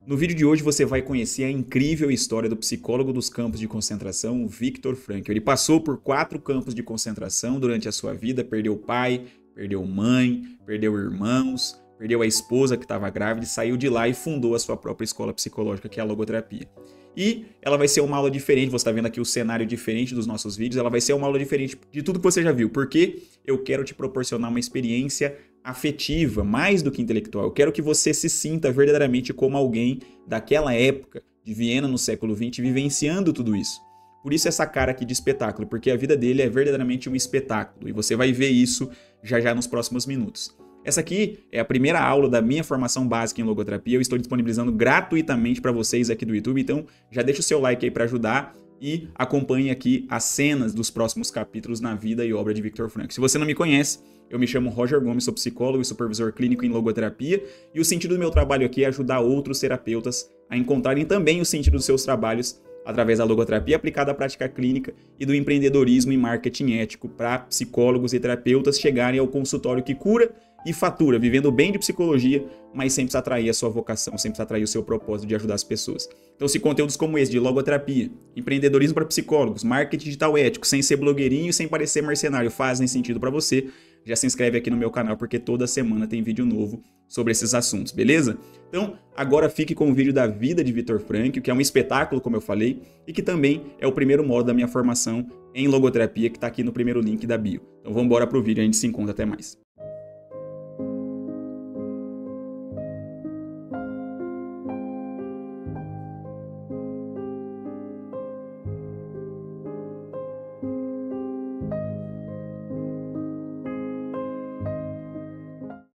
No vídeo de hoje você vai conhecer a incrível história do psicólogo dos campos de concentração, Viktor Frankl. Ele passou por 4 campos de concentração durante a sua vida, perdeu pai, perdeu mãe, perdeu irmãos, perdeu a esposa que estava grávida e saiu de lá e fundou a sua própria escola psicológica, que é a logoterapia. E ela vai ser uma aula diferente, você está vendo aqui o cenário diferente dos nossos vídeos, ela vai ser uma aula diferente de tudo que você já viu, porque eu quero te proporcionar uma experiência afetiva, mais do que intelectual. Eu quero que você se sinta verdadeiramente como alguém daquela época de Viena no século XX, vivenciando tudo isso. Por isso essa cara aqui de espetáculo, porque a vida dele é verdadeiramente um espetáculo, e você vai ver isso já já nos próximos minutos. Essa aqui é a primeira aula da minha formação básica em logoterapia, eu estou disponibilizando gratuitamente para vocês aqui do YouTube, então já deixa o seu like aí para ajudar e acompanhe aqui as cenas dos próximos capítulos na vida e obra de Viktor Frankl. Se você não me conhece, eu me chamo Roger Gomes, sou psicólogo e supervisor clínico em logoterapia, e o sentido do meu trabalho aqui é ajudar outros terapeutas a encontrarem também o sentido dos seus trabalhos através da logoterapia aplicada à prática clínica e do empreendedorismo e marketing ético para psicólogos e terapeutas chegarem ao consultório que cura e fatura, vivendo bem de psicologia, mas sem precisar atrair a sua vocação, sem precisar atrair o seu propósito de ajudar as pessoas. Então, se conteúdos como esse de logoterapia, empreendedorismo para psicólogos, marketing digital ético, sem ser blogueirinho e sem parecer mercenário, fazem sentido para você, já se inscreve aqui no meu canal, porque toda semana tem vídeo novo sobre esses assuntos, beleza? Então, agora fique com o vídeo da vida de Viktor Frankl, que é um espetáculo, como eu falei, e que também é o primeiro módulo da minha formação em logoterapia, que está aqui no primeiro link da bio. Então, vamos embora pro vídeo, a gente se encontra até mais.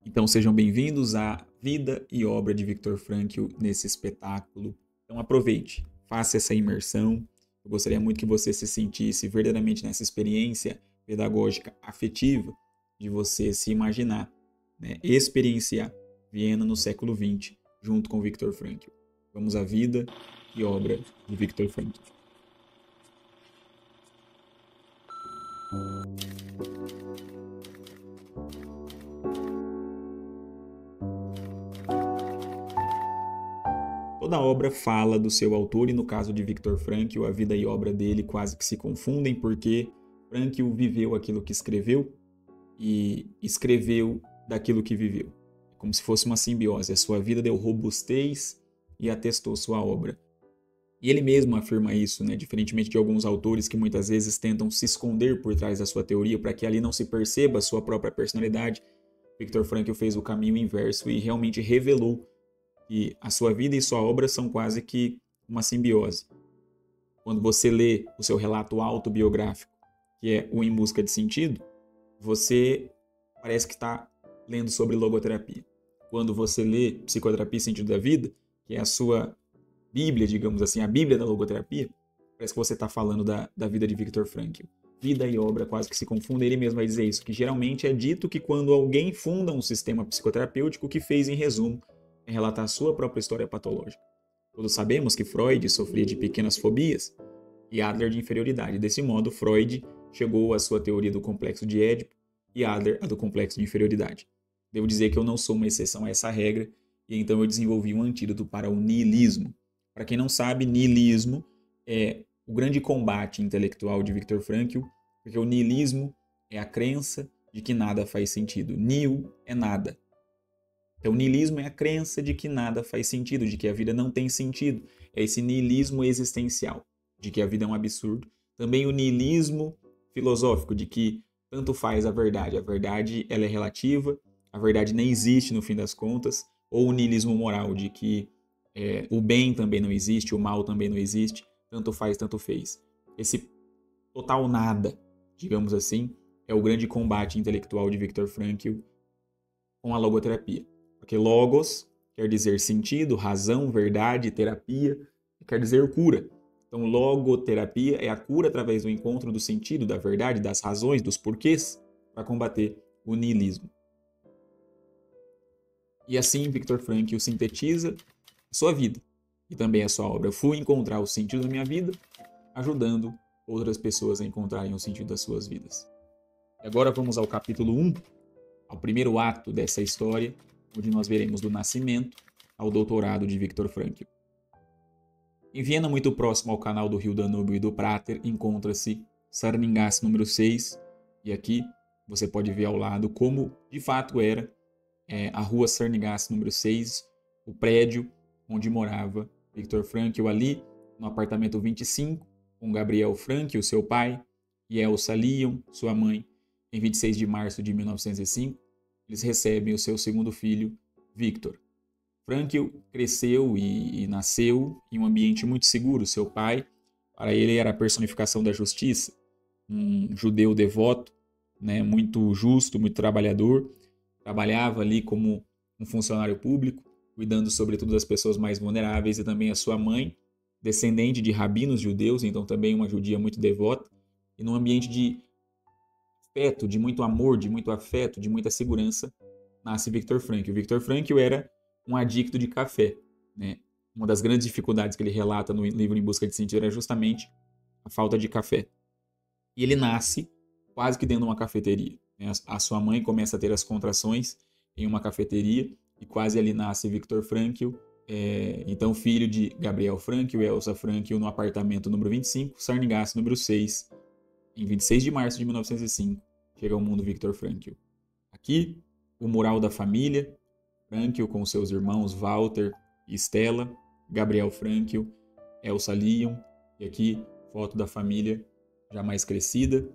Então sejam bem-vindos à vida e obra de Viktor Frankl nesse espetáculo. Então aproveite, faça essa imersão. Eu gostaria muito que você se sentisse verdadeiramente nessa experiência pedagógica afetiva de você se imaginar, né, experienciar Viena no século XX junto com Viktor Frankl. Vamos à vida e obra de Viktor Frankl. Toda obra fala do seu autor e no caso de Viktor Frankl, a vida e obra dele quase que se confundem porque Frankl viveu aquilo que escreveu e escreveu daquilo que viveu. Como se fosse uma simbiose. A sua vida deu robustez e atestou sua obra. E ele mesmo afirma isso, né? Diferentemente de alguns autores que muitas vezes tentam se esconder por trás da sua teoria para que ali não se perceba a sua própria personalidade. Viktor Frankl fez o caminho inverso e realmente revelou que a sua vida e sua obra são quase que uma simbiose. Quando você lê o seu relato autobiográfico, que é o Em Busca de Sentido, você parece que está lendo sobre logoterapia. Quando você lê Psicoterapia e Sentido da Vida, que é a sua Bíblia, digamos assim, a Bíblia da logoterapia, parece que você está falando da vida de Viktor Frankl. Vida e obra quase que se confundem, ele mesmo vai dizer isso, que geralmente é dito que quando alguém funda um sistema psicoterapêutico, o que fez em resumo é relatar a sua própria história patológica. Todos sabemos que Freud sofria de pequenas fobias e Adler de inferioridade. Desse modo, Freud chegou à sua teoria do complexo de Édipo e Adler à do complexo de inferioridade. Devo dizer que eu não sou uma exceção a essa regra e então eu desenvolvi um antídoto para o niilismo. Para quem não sabe, niilismo é o grande combate intelectual de Viktor Frankl, porque o niilismo é a crença de que nada faz sentido. Nihil é nada. Então, o niilismo é a crença de que nada faz sentido, de que a vida não tem sentido. É esse niilismo existencial, de que a vida é um absurdo. Também o niilismo filosófico, de que tanto faz a verdade ela é relativa, a verdade nem existe no fim das contas. Ou o niilismo moral, de que o bem também não existe, o mal também não existe, tanto faz, tanto fez. Esse total nada, digamos assim, é o grande combate intelectual de Viktor Frankl com a logoterapia. Porque logos quer dizer sentido, razão, verdade, terapia, quer dizer cura. Então, logoterapia é a cura através do encontro do sentido, da verdade, das razões, dos porquês, para combater o niilismo. E assim, Viktor Frankl sintetiza a sua vida e também a sua obra. Eu fui encontrar o sentido da minha vida, ajudando outras pessoas a encontrarem o sentido das suas vidas. E agora vamos ao capítulo 1, ao primeiro ato dessa história, onde nós veremos do nascimento ao doutorado de Viktor Frankl. Em Viena, muito próximo ao canal do rio Danúbio e do Prater, encontra-se Sarningasse número 6, e aqui você pode ver ao lado como de fato era a rua Sarningasse número 6, o prédio onde morava Viktor Frankl, ali no apartamento 25, com Gabriel Frankl, seu pai, e Elsa Leon, sua mãe. Em 26 de março de 1905, eles recebem o seu segundo filho, Viktor. Frankl cresceu e nasceu em um ambiente muito seguro. Seu pai, para ele, era a personificação da justiça, um judeu devoto, né, muito justo, muito trabalhador. Trabalhava ali como um funcionário público, cuidando sobretudo das pessoas mais vulneráveis, e também a sua mãe, descendente de rabinos judeus, então também uma judia muito devota, e num ambiente de afeto, de muito amor, de muito afeto, de muita segurança, nasce Viktor Frankl. Viktor Frankl era um adicto de café, né? Uma das grandes dificuldades que ele relata no livro Em Busca de Sentido era justamente a falta de café. E ele nasce quase que dentro de uma cafeteria, né? A sua mãe começa a ter as contrações em uma cafeteria e quase ali nasce Viktor Frankl, então filho de Gabriel Frankl e Elsa Frankl, no apartamento número 25, Sarningasse número 6, em 26 de março de 1905, chega ao mundo Viktor Frankl. Aqui, o mural da família, Frankl com seus irmãos Walter e Stella, Gabriel Frankl, Elsa Leon, e aqui, foto da família já mais crescida,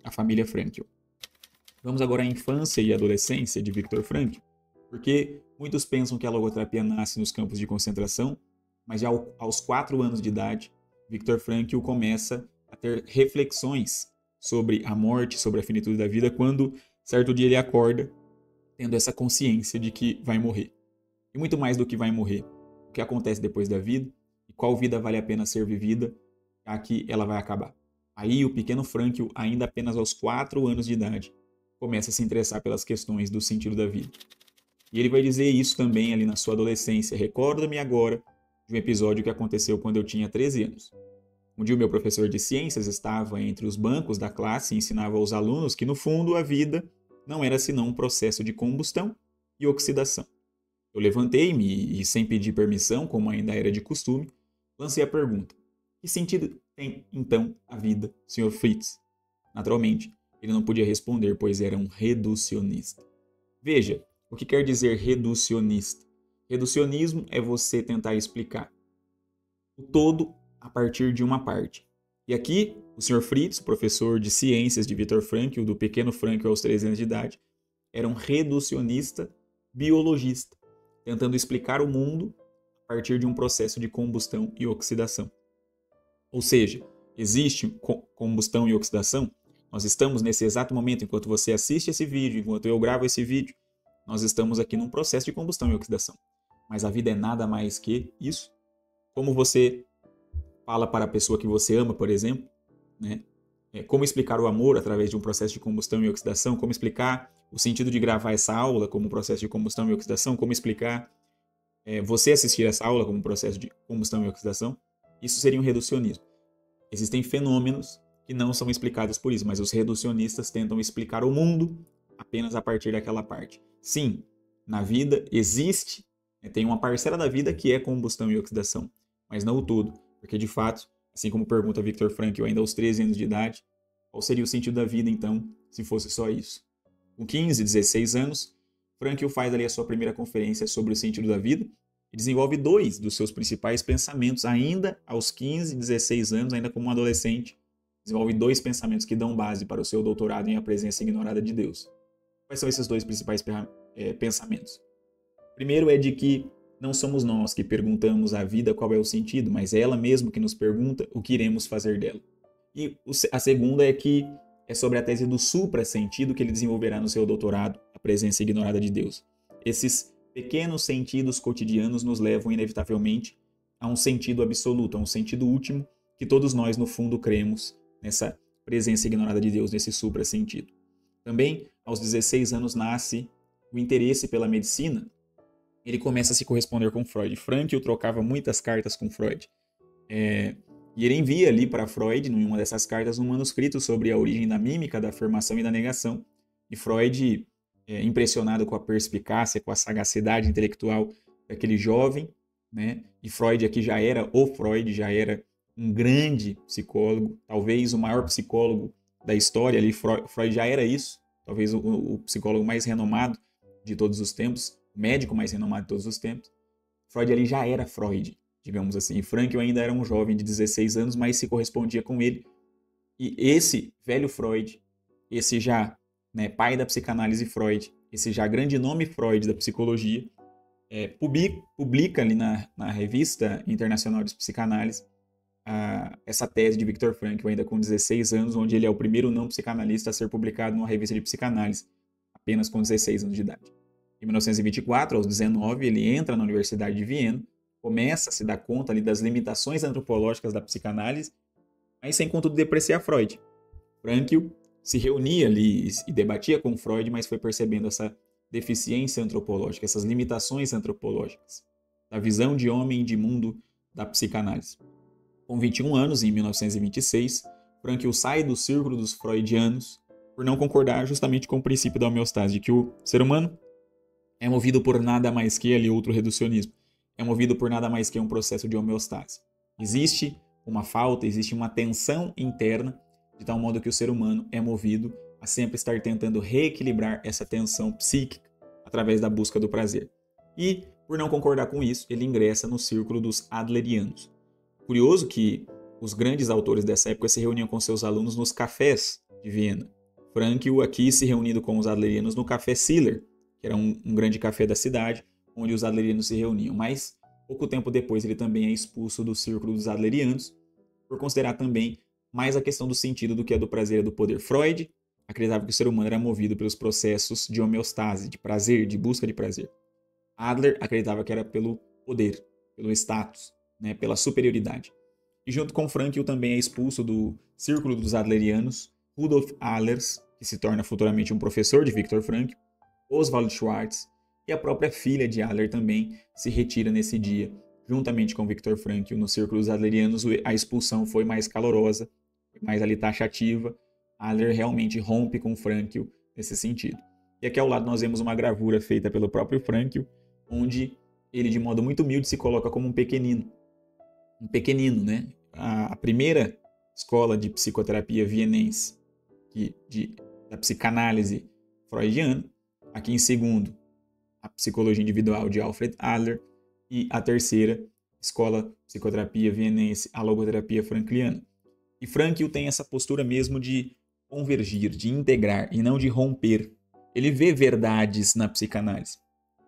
a família Frankl. Vamos agora à infância e adolescência de Viktor Frankl, porque muitos pensam que a logoterapia nasce nos campos de concentração, mas já aos 4 anos de idade, Viktor Frankl começa a ter reflexões sobre a morte, sobre a finitude da vida, quando certo dia ele acorda tendo essa consciência de que vai morrer. E muito mais do que vai morrer, o que acontece depois da vida e qual vida vale a pena ser vivida, já que ela vai acabar. Aí o pequeno Frankl, ainda apenas aos 4 anos de idade, começa a se interessar pelas questões do sentido da vida. E ele vai dizer isso também ali na sua adolescência. Recordo-me agora de um episódio que aconteceu quando eu tinha 13 anos. Um dia o meu professor de ciências estava entre os bancos da classe e ensinava aos alunos que, no fundo, a vida não era senão um processo de combustão e oxidação. Eu levantei-me e, sem pedir permissão, como ainda era de costume, lancei a pergunta: que sentido tem, então, a vida, Sr. Fritz? Naturalmente, ele não podia responder, pois era um reducionista. Veja, o que quer dizer reducionista? Reducionismo é você tentar explicar o todo a partir de uma parte. E aqui, o Sr. Fritz, professor de ciências de Viktor Frankl, do pequeno Frankl aos 13 anos de idade, era um reducionista biologista, tentando explicar o mundo a partir de um processo de combustão e oxidação. Ou seja, existe combustão e oxidação? Nós estamos nesse exato momento, enquanto você assiste esse vídeo, enquanto eu gravo esse vídeo, nós estamos aqui num processo de combustão e oxidação. Mas a vida é nada mais que isso. Como você fala para a pessoa que você ama, por exemplo, né? Como explicar o amor através de um processo de combustão e oxidação, como explicar o sentido de gravar essa aula como um processo de combustão e oxidação, como explicar você assistir essa aula como um processo de combustão e oxidação. Isso seria um reducionismo. Existem fenômenos que não são explicados por isso, mas os reducionistas tentam explicar o mundo apenas a partir daquela parte. Sim, na vida existe, tem uma parcela da vida que é combustão e oxidação, mas não o todo, porque de fato, assim como pergunta Viktor Frankl ainda aos 13 anos de idade, qual seria o sentido da vida então, se fosse só isso? Com 15, 16 anos, Frankl faz ali a sua primeira conferência sobre o sentido da vida e desenvolve 2 dos seus principais pensamentos, ainda aos 15, 16 anos, ainda como um adolescente, desenvolve 2 pensamentos que dão base para o seu doutorado em A Presença Ignorada de Deus. Quais são esses 2 principais pensamentos? O primeiro é de que não somos nós que perguntamos à vida qual é o sentido, mas é ela mesma que nos pergunta o que iremos fazer dela. E a segunda é que é sobre a tese do supra-sentido que ele desenvolverá no seu doutorado, A Presença Ignorada de Deus. Esses pequenos sentidos cotidianos nos levam inevitavelmente a um sentido absoluto, a um sentido último que todos nós, no fundo, cremos nessa presença ignorada de Deus, nesse supra-sentido. Também, aos 16 anos, nasce o interesse pela medicina. Ele começa a se corresponder com Freud. Frankl trocava muitas cartas com Freud. E ele envia ali para Freud, em uma dessas cartas, um manuscrito sobre a origem da mímica, da afirmação e da negação. E Freud, impressionado com a perspicácia, com a sagacidade intelectual daquele jovem, né? E Freud aqui já era o Freud, já era um grande psicólogo, talvez o maior psicólogo da história. Ali Freud já era isso, talvez o psicólogo mais renomado de todos os tempos, o médico mais renomado de todos os tempos. Freud ali já era Freud, digamos assim. E Frankl ainda era um jovem de 16 anos, mas se correspondia com ele. E esse velho Freud, esse já, né, pai da psicanálise Freud, esse já grande nome Freud da psicologia, publica ali na Revista Internacional de Psicanálise essa tese de Viktor Frankl, ainda com 16 anos, onde ele é o primeiro não psicanalista a ser publicado numa revista de psicanálise, apenas com 16 anos de idade. Em 1924, aos 19, ele entra na Universidade de Viena, começa a se dar conta ali das limitações antropológicas da psicanálise, mas sem contudo depreciar Freud. Frankl se reunia ali e debatia com Freud, mas foi percebendo essa deficiência antropológica, essas limitações antropológicas da visão de homem e de mundo da psicanálise. Com 21 anos, em 1926, Frankl sai do círculo dos freudianos por não concordar justamente com o princípio da homeostase, de que o ser humano é movido por nada mais que ali outro reducionismo, é movido por nada mais que um processo de homeostase. Existe uma falta, existe uma tensão interna, de tal modo que o ser humano é movido a sempre estar tentando reequilibrar essa tensão psíquica através da busca do prazer. E, por não concordar com isso, ele ingressa no círculo dos adlerianos. Curioso que os grandes autores dessa época se reuniam com seus alunos nos cafés de Viena. Frankl aqui se reunindo com os adlerianos no Café Siller, que era um grande café da cidade, onde os adlerianos se reuniam. Mas, pouco tempo depois, ele também é expulso do círculo dos adlerianos, por considerar também mais a questão do sentido do que a do prazer e do poder. Freud acreditava que o ser humano era movido pelos processos de homeostase, de prazer, de busca de prazer. Adler acreditava que era pelo poder, pelo status, né, pela superioridade. E junto com Frankl também é expulso do círculo dos adlerianos Rudolf Allers, que se torna futuramente um professor de Viktor Frankl, Oswald Schwartz, e a própria filha de Adler também se retira nesse dia, juntamente com Viktor Frankl. No círculo dos adlerianos a expulsão foi mais calorosa, mais ali taxativa. Adler realmente rompe com Frankl nesse sentido. E aqui ao lado nós vemos uma gravura feita pelo próprio Frankl, onde ele de modo muito humilde se coloca como um pequenino, né? A primeira escola de psicoterapia vienense da psicanálise freudiana, aqui em segundo, a psicologia individual de Alfred Adler, e a terceira escola psicoterapia vienense, a logoterapia frankliana. E Frankl tem essa postura mesmo de convergir, de integrar e não de romper. Ele vê verdades na psicanálise,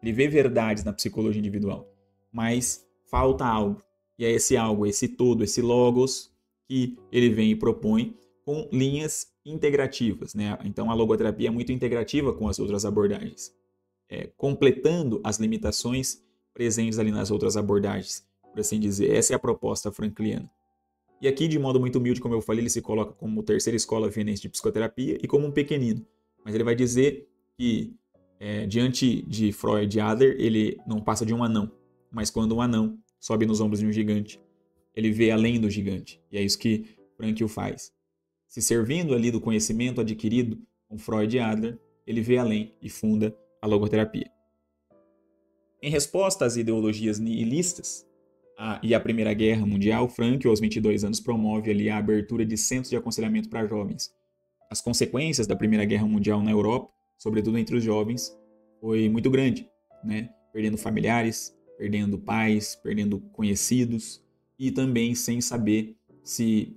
ele vê verdades na psicologia individual, mas falta algo. E é esse algo, esse todo, esse logos que ele vem e propõe com linhas integrativas, né? Então a logoterapia é muito integrativa com as outras abordagens, completando as limitações presentes ali nas outras abordagens, por assim dizer. Essa é a proposta frankliana. E aqui, de modo muito humilde, como eu falei, ele se coloca como terceira escola vienense de psicoterapia e como um pequenino. Mas ele vai dizer que, diante de Freud e Adler, ele não passa de um anão. Mas quando um anão sobe nos ombros de um gigante, ele vê além do gigante. E é isso que Frankl faz. Se servindo ali do conhecimento adquirido com Freud e Adler, ele vê além e funda a logoterapia. Em resposta às ideologias nihilistas e à Primeira Guerra Mundial, Frankl, aos 22 anos, promove ali a abertura de centros de aconselhamento para jovens. As consequências da Primeira Guerra Mundial na Europa, sobretudo entre os jovens, foi muito grande, né? Perdendo familiares, perdendo pais, perdendo conhecidos, e também sem saber se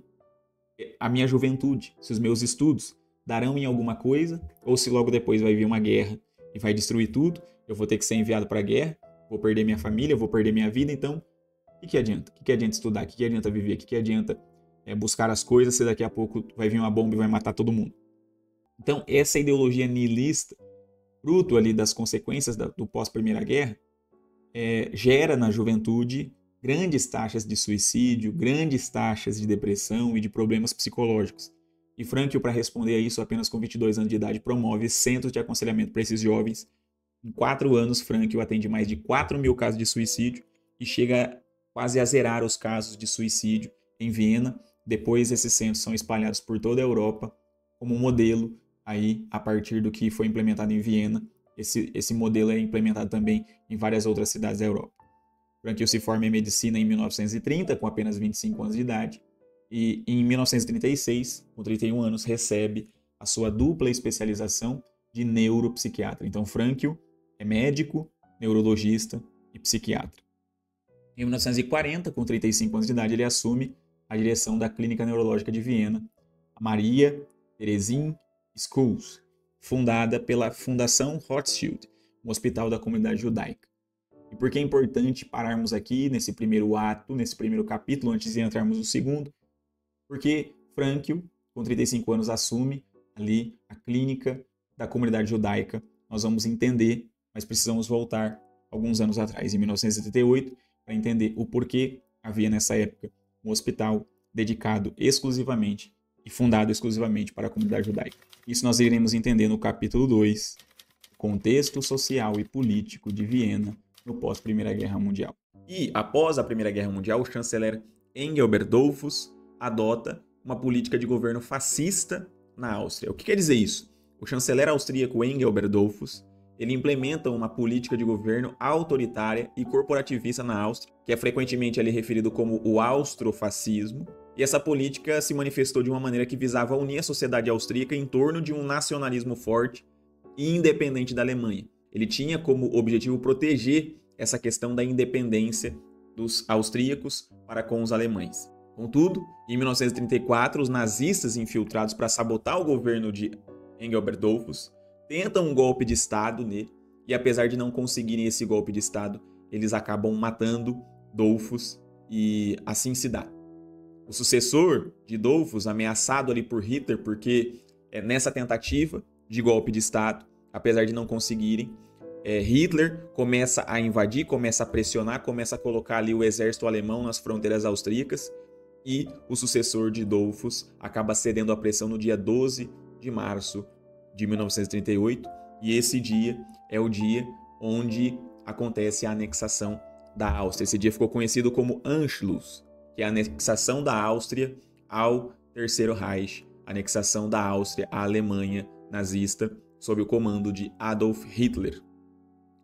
a minha juventude, se os meus estudos darão em alguma coisa, ou se logo depois vai vir uma guerra e vai destruir tudo, eu vou ter que ser enviado para a guerra, vou perder minha família, vou perder minha vida. Então, o que adianta? O que adianta estudar? O que adianta viver? O que adianta buscar as coisas se daqui a pouco vai vir uma bomba e vai matar todo mundo? Então, essa ideologia nihilista, fruto ali das consequências do pós-Primeira Guerra, gera na juventude grandes taxas de suicídio, grandes taxas de depressão e de problemas psicológicos. E Frankl, para responder a isso, apenas com 22 anos de idade, promove centros de aconselhamento para esses jovens. Em 4 anos, Frankl atende mais de 4.000 casos de suicídio e chega quase a zerar os casos de suicídio em Viena. Depois, esses centros são espalhados por toda a Europa como modelo aí a partir do que foi implementado em Viena esse modelo é implementado também em várias outras cidades da Europa. Frankl se forma em medicina em 1930, com apenas 25 anos de idade, e em 1936, com 31 anos, recebe a sua dupla especialização de neuropsiquiatra. Então, Frankl é médico, neurologista e psiquiatra. Em 1940, com 35 anos de idade, ele assume a direção da Clínica Neurológica de Viena, a Maria Theresien Schools, fundada pela Fundação Rothschild, um hospital da comunidade judaica. E por que é importante pararmos aqui nesse primeiro ato, nesse primeiro capítulo, antes de entrarmos no segundo? Porque Frankl, com 35 anos, assume ali a clínica da comunidade judaica. Nós vamos entender, mas precisamos voltar alguns anos atrás, em 1978, para entender o porquê havia nessa época um hospital dedicado exclusivamente e fundado exclusivamente para a comunidade judaica. Isso nós iremos entender no capítulo 2, Contexto Social e Político de Viena no pós-Primeira Guerra Mundial. E após a Primeira Guerra Mundial, o chanceler Engelbert Dollfuss adota uma política de governo fascista na Áustria. O que quer dizer isso? O chanceler austríaco Engelbert Dollfuss, ele implementa uma política de governo autoritária e corporativista na Áustria, que é frequentemente ali referido como o austrofascismo, e essa política se manifestou de uma maneira que visava unir a sociedade austríaca em torno de um nacionalismo forte e independente da Alemanha. Ele tinha como objetivo proteger essa questão da independência dos austríacos para com os alemães. Contudo, em 1934, os nazistas infiltrados para sabotar o governo de Engelbert Dollfuss tentam um golpe de Estado nele, e apesar de não conseguirem esse golpe de Estado, eles acabam matando Dollfuss e assim se dá. O sucessor de Dollfuss, ameaçado ali por Hitler, porque nessa tentativa de golpe de Estado, apesar de não conseguirem, Hitler começa a invadir, começa a pressionar, começa a colocar ali o exército alemão nas fronteiras austríacas, e o sucessor de Dollfuss acaba cedendo à pressão no dia 12 de março de 1938, e esse dia é o dia onde acontece a anexação da Áustria. Esse dia ficou conhecido como Anschluss, que é a anexação da Áustria ao Terceiro Reich, a anexação da Áustria à Alemanha nazista, sob o comando de Adolf Hitler.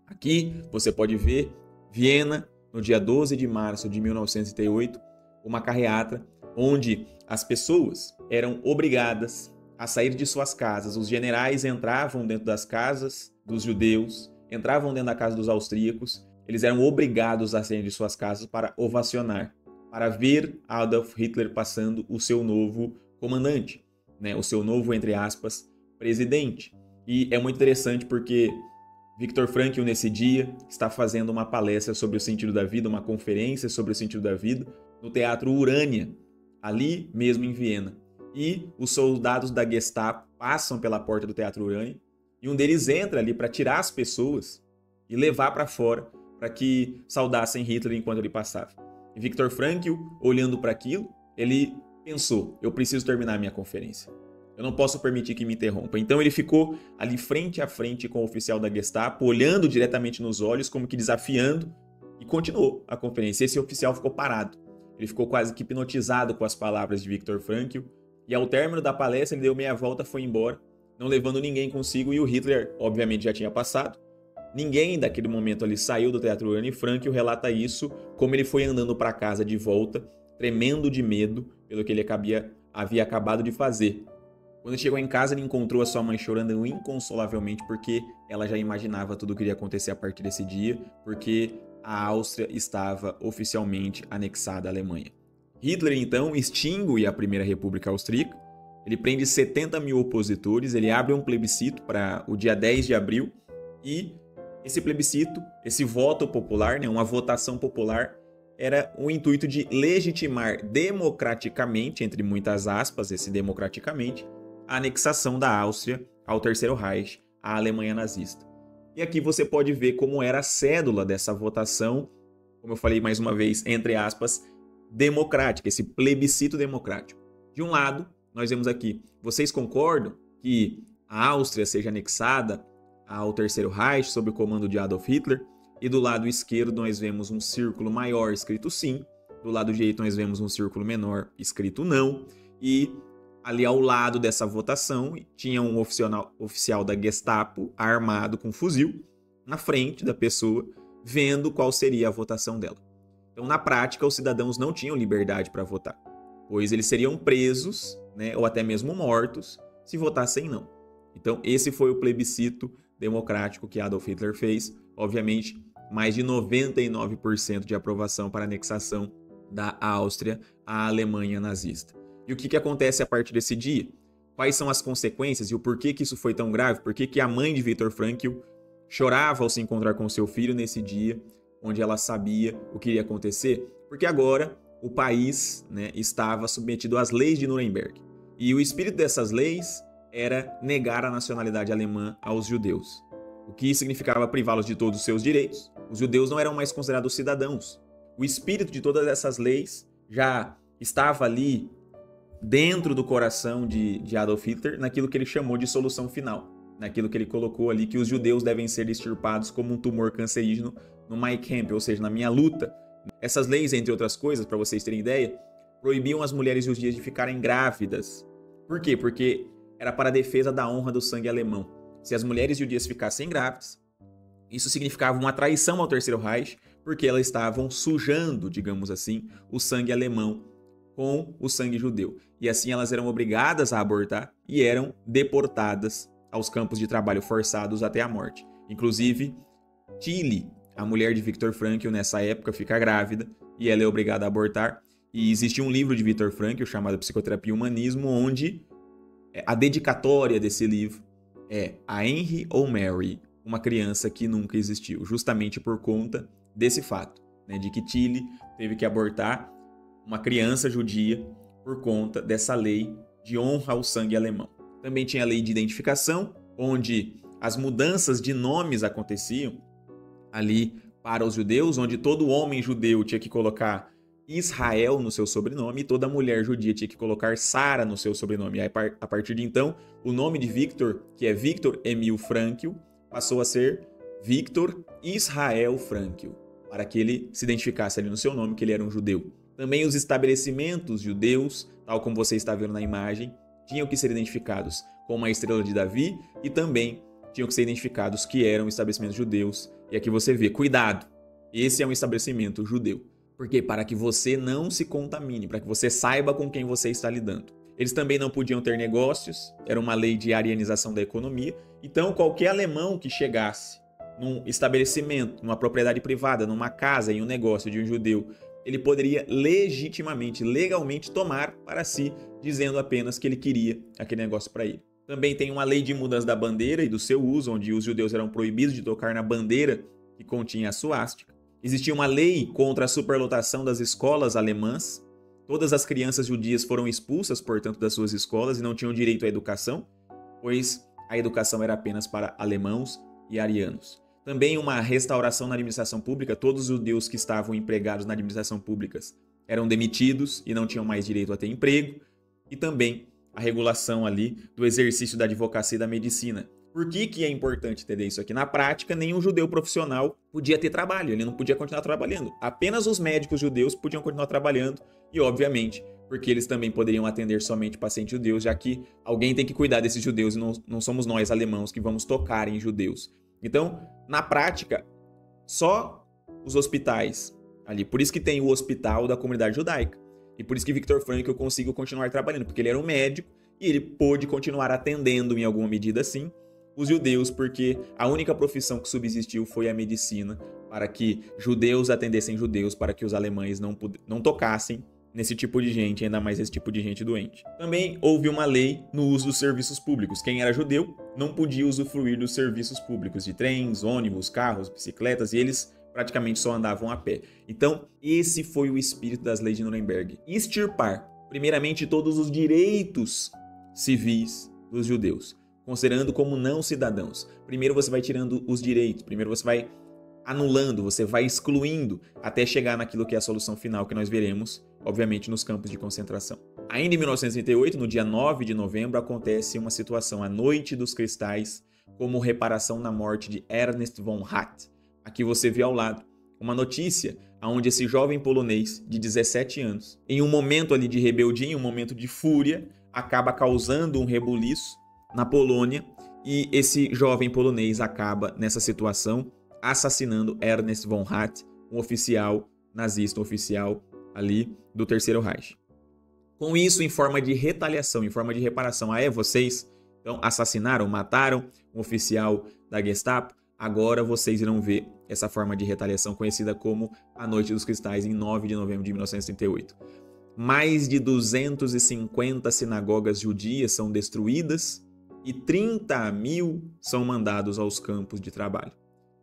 Aqui você pode ver Viena, no dia 12 de março de 1938, uma carreata onde as pessoas eram obrigadas a sair de suas casas. Os generais entravam dentro das casas dos judeus, entravam dentro da casa dos austríacos, eles eram obrigados a sair de suas casas para ovacionar, para ver Adolf Hitler passando o seu novo comandante, né? O seu novo, entre aspas, presidente. E é muito interessante porque Viktor Frankl, nesse dia, está fazendo uma palestra sobre o sentido da vida, uma conferência sobre o sentido da vida, no Teatro Urânia, ali mesmo em Viena. E os soldados da Gestapo passam pela porta do Teatro Urânia e um deles entra ali para tirar as pessoas e levar para fora para que saudassem Hitler enquanto ele passava. E Viktor Frankl, olhando para aquilo, ele pensou: eu preciso terminar minha conferência. Eu não posso permitir que me interrompa. Então ele ficou ali frente a frente com o oficial da Gestapo, olhando diretamente nos olhos, como que desafiando, e continuou a conferência. Esse oficial ficou parado. Ele ficou quase que hipnotizado com as palavras de Viktor Frankl, e ao término da palestra ele deu meia volta, foi embora, não levando ninguém consigo, e o Hitler obviamente já tinha passado. Ninguém daquele momento ali saiu do Teatro Urânia, e Frankl relata isso, como ele foi andando para casa de volta, tremendo de medo pelo que ele havia acabado de fazer. Quando ele chegou em casa, ele encontrou a sua mãe chorando inconsolavelmente, porque ela já imaginava tudo o que iria acontecer a partir desse dia, porque a Áustria estava oficialmente anexada à Alemanha. Hitler, então, extingue a Primeira República Austríaca, ele prende 70 mil opositores, ele abre um plebiscito para o dia 10 de abril, e esse plebiscito, esse voto popular, né, uma votação popular, era o intuito de legitimar democraticamente, entre muitas aspas, esse democraticamente, a anexação da Áustria ao Terceiro Reich, à Alemanha nazista. E aqui você pode ver como era a cédula dessa votação, como eu falei mais uma vez, entre aspas, democrática, esse plebiscito democrático. De um lado, nós vemos aqui, vocês concordam que a Áustria seja anexada ao Terceiro Reich sob o comando de Adolf Hitler? E do lado esquerdo nós vemos um círculo maior escrito sim, do lado direito nós vemos um círculo menor escrito não, e Ali ao lado dessa votação, tinha um oficial da Gestapo armado com fuzil na frente da pessoa, vendo qual seria a votação dela. Então, na prática, os cidadãos não tinham liberdade para votar, pois eles seriam presos, né, ou até mesmo mortos, se votassem não. Então, esse foi o plebiscito democrático que Adolf Hitler fez. Obviamente, mais de 99% de aprovação para a anexação da Áustria à Alemanha nazista. E o que acontece a partir desse dia? Quais são as consequências e o porquê que isso foi tão grave? Por que a mãe de Viktor Frankl chorava ao se encontrar com seu filho nesse dia, onde ela sabia o que iria acontecer? Porque agora o país, né, estava submetido às leis de Nuremberg. E o espírito dessas leis era negar a nacionalidade alemã aos judeus, o que significava privá-los de todos os seus direitos. Os judeus não eram mais considerados cidadãos. O espírito de todas essas leis já estava ali dentro do coração de Adolf Hitler, naquilo que ele chamou de solução final, naquilo que ele colocou ali, que os judeus devem ser extirpados como um tumor cancerígeno no My Camp, ou seja, na minha luta. Essas leis, entre outras coisas, para vocês terem ideia, proibiam as mulheres e os judias de ficarem grávidas. Por quê? Porque era para a defesa da honra do sangue alemão. Se as mulheres judias ficassem grávidas, isso significava uma traição ao Terceiro Reich, porque elas estavam sujando, digamos assim, o sangue alemão com o sangue judeu. E assim elas eram obrigadas a abortar e eram deportadas aos campos de trabalho forçados até a morte. Inclusive, Tilly, a mulher de Viktor Frankl, nessa época fica grávida e ela é obrigada a abortar. E existe um livro de Viktor Frankl chamado Psicoterapia e Humanismo, onde a dedicatória desse livro é a Henry ou Mary, uma criança que nunca existiu, justamente por conta desse fato, né, de que Tilly teve que abortar uma criança judia por conta dessa lei de honra ao sangue alemão. Também tinha a lei de identificação, onde as mudanças de nomes aconteciam ali para os judeus, onde todo homem judeu tinha que colocar Israel no seu sobrenome e toda mulher judia tinha que colocar Sara no seu sobrenome. E aí, a partir de então, o nome de Viktor, que é Viktor Emil Frankl, passou a ser Viktor Israel Frankl, para que ele se identificasse ali no seu nome que ele era um judeu. Também os estabelecimentos judeus, tal como você está vendo na imagem, tinham que ser identificados com uma estrela de Davi e também tinham que ser identificados que eram estabelecimentos judeus. E aqui você vê, cuidado, esse é um estabelecimento judeu. Porque para que você não se contamine, para que você saiba com quem você está lidando. Eles também não podiam ter negócios, era uma lei de arianização da economia. Então, qualquer alemão que chegasse num estabelecimento, numa propriedade privada, numa casa, em um negócio de um judeu, ele poderia legitimamente, legalmente tomar para si, dizendo apenas que ele queria aquele negócio para ele. Também tem uma lei de mudança da bandeira e do seu uso, onde os judeus eram proibidos de tocar na bandeira que continha a suástica. Existia uma lei contra a superlotação das escolas alemãs. Todas as crianças judias foram expulsas, portanto, das suas escolas e não tinham direito à educação, pois a educação era apenas para alemãos e arianos. Também uma restauração na administração pública. Todos os judeus que estavam empregados na administração pública eram demitidos e não tinham mais direito a ter emprego. E também a regulação ali do exercício da advocacia e da medicina. Por que é importante entender isso aqui? Na prática, nenhum judeu profissional podia ter trabalho, ele não podia continuar trabalhando. Apenas os médicos judeus podiam continuar trabalhando e, obviamente, porque eles também poderiam atender somente pacientes judeus, já que alguém tem que cuidar desses judeus e não somos nós, alemãos, que vamos tocar em judeus. Então, na prática, só os hospitais ali. Por isso que tem o hospital da comunidade judaica. E por isso que Viktor Frankl conseguiu continuar trabalhando, porque ele era um médico e ele pôde continuar atendendo, em alguma medida assim, os judeus, porque a única profissão que subsistiu foi a medicina, para que judeus atendessem judeus, para que os alemães não tocassem nesse tipo de gente, ainda mais esse tipo de gente doente. Também houve uma lei no uso dos serviços públicos. Quem era judeu não podia usufruir dos serviços públicos, de trens, ônibus, carros, bicicletas, e eles praticamente só andavam a pé. Então, esse foi o espírito das leis de Nuremberg. Extirpar, primeiramente, todos os direitos civis dos judeus, considerando como não cidadãos. Primeiro você vai tirando os direitos, primeiro você vai anulando, você vai excluindo, até chegar naquilo que é a solução final que nós veremos, obviamente, nos campos de concentração. Ainda em 1938, no dia 9 de novembro, acontece uma situação, a Noite dos Cristais, como reparação na morte de Ernst von Hatt. Aqui você vê ao lado uma notícia onde esse jovem polonês de 17 anos, em um momento ali de rebeldia, em um momento de fúria, acaba causando um rebuliço na Polônia e esse jovem polonês acaba, nessa situação, assassinando Ernest von Hatt, um oficial nazista, um oficial ali do Terceiro Reich. Com isso, em forma de retaliação, em forma de reparação, vocês então assassinaram, mataram um oficial da Gestapo, agora vocês irão ver essa forma de retaliação conhecida como a Noite dos Cristais, em 9 de novembro de 1938. Mais de 250 sinagogas judias são destruídas e 30 mil são mandados aos campos de trabalho.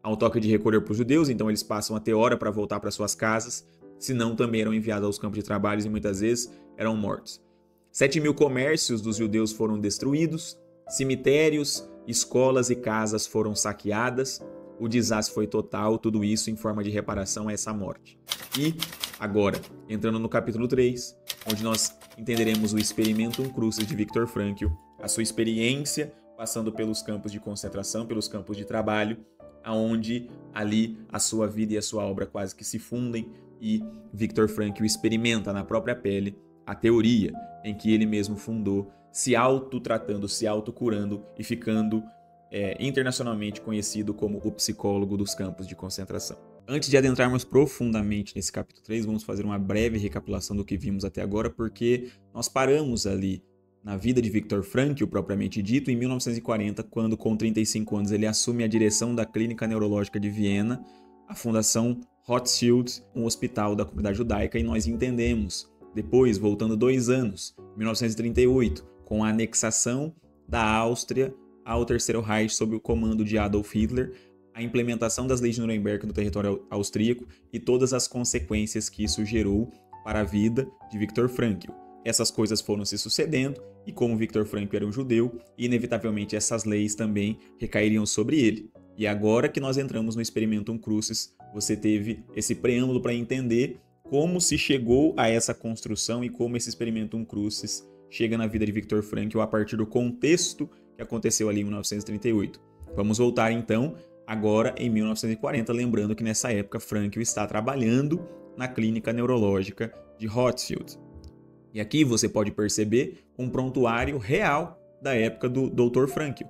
Há um toque de recolher para os judeus, então eles passam a ter hora para voltar para suas casas, senão também eram enviados aos campos de trabalho e muitas vezes eram mortos. 7 mil comércios dos judeus foram destruídos, cemitérios, escolas e casas foram saqueadas, o desastre foi total, tudo isso em forma de reparação a essa morte. E agora, entrando no capítulo 3, onde nós entenderemos o Experimentum Crucis de Viktor Frankl, a sua experiência passando pelos campos de concentração, pelos campos de trabalho, aonde ali a sua vida e a sua obra quase que se fundem e Viktor Frankl experimenta na própria pele a teoria em que ele mesmo fundou, se autotratando, se autocurando e ficando internacionalmente conhecido como o psicólogo dos campos de concentração. Antes de adentrarmos profundamente nesse capítulo 3, vamos fazer uma breve recapitulação do que vimos até agora, porque nós paramos ali na vida de Viktor Frankl, propriamente dito, em 1940, quando com 35 anos ele assume a direção da Clínica Neurológica de Viena, a Fundação Rothschild, um hospital da comunidade judaica, e nós entendemos, depois, voltando 2 anos, 1938, com a anexação da Áustria ao Terceiro Reich sob o comando de Adolf Hitler, a implementação das leis de Nuremberg no território austríaco e todas as consequências que isso gerou para a vida de Viktor Frankl. Essas coisas foram se sucedendo e como Viktor Frankl era um judeu, inevitavelmente essas leis também recairiam sobre ele. E agora que nós entramos no Experimentum Crucis, você teve esse preâmbulo para entender como se chegou a essa construção e como esse Experimentum Crucis chega na vida de Viktor Frankl a partir do contexto que aconteceu ali em 1938. Vamos voltar então agora em 1940, lembrando que nessa época Frankl está trabalhando na clínica neurológica de Rothschild. E aqui você pode perceber um prontuário real da época do Dr. Frankl,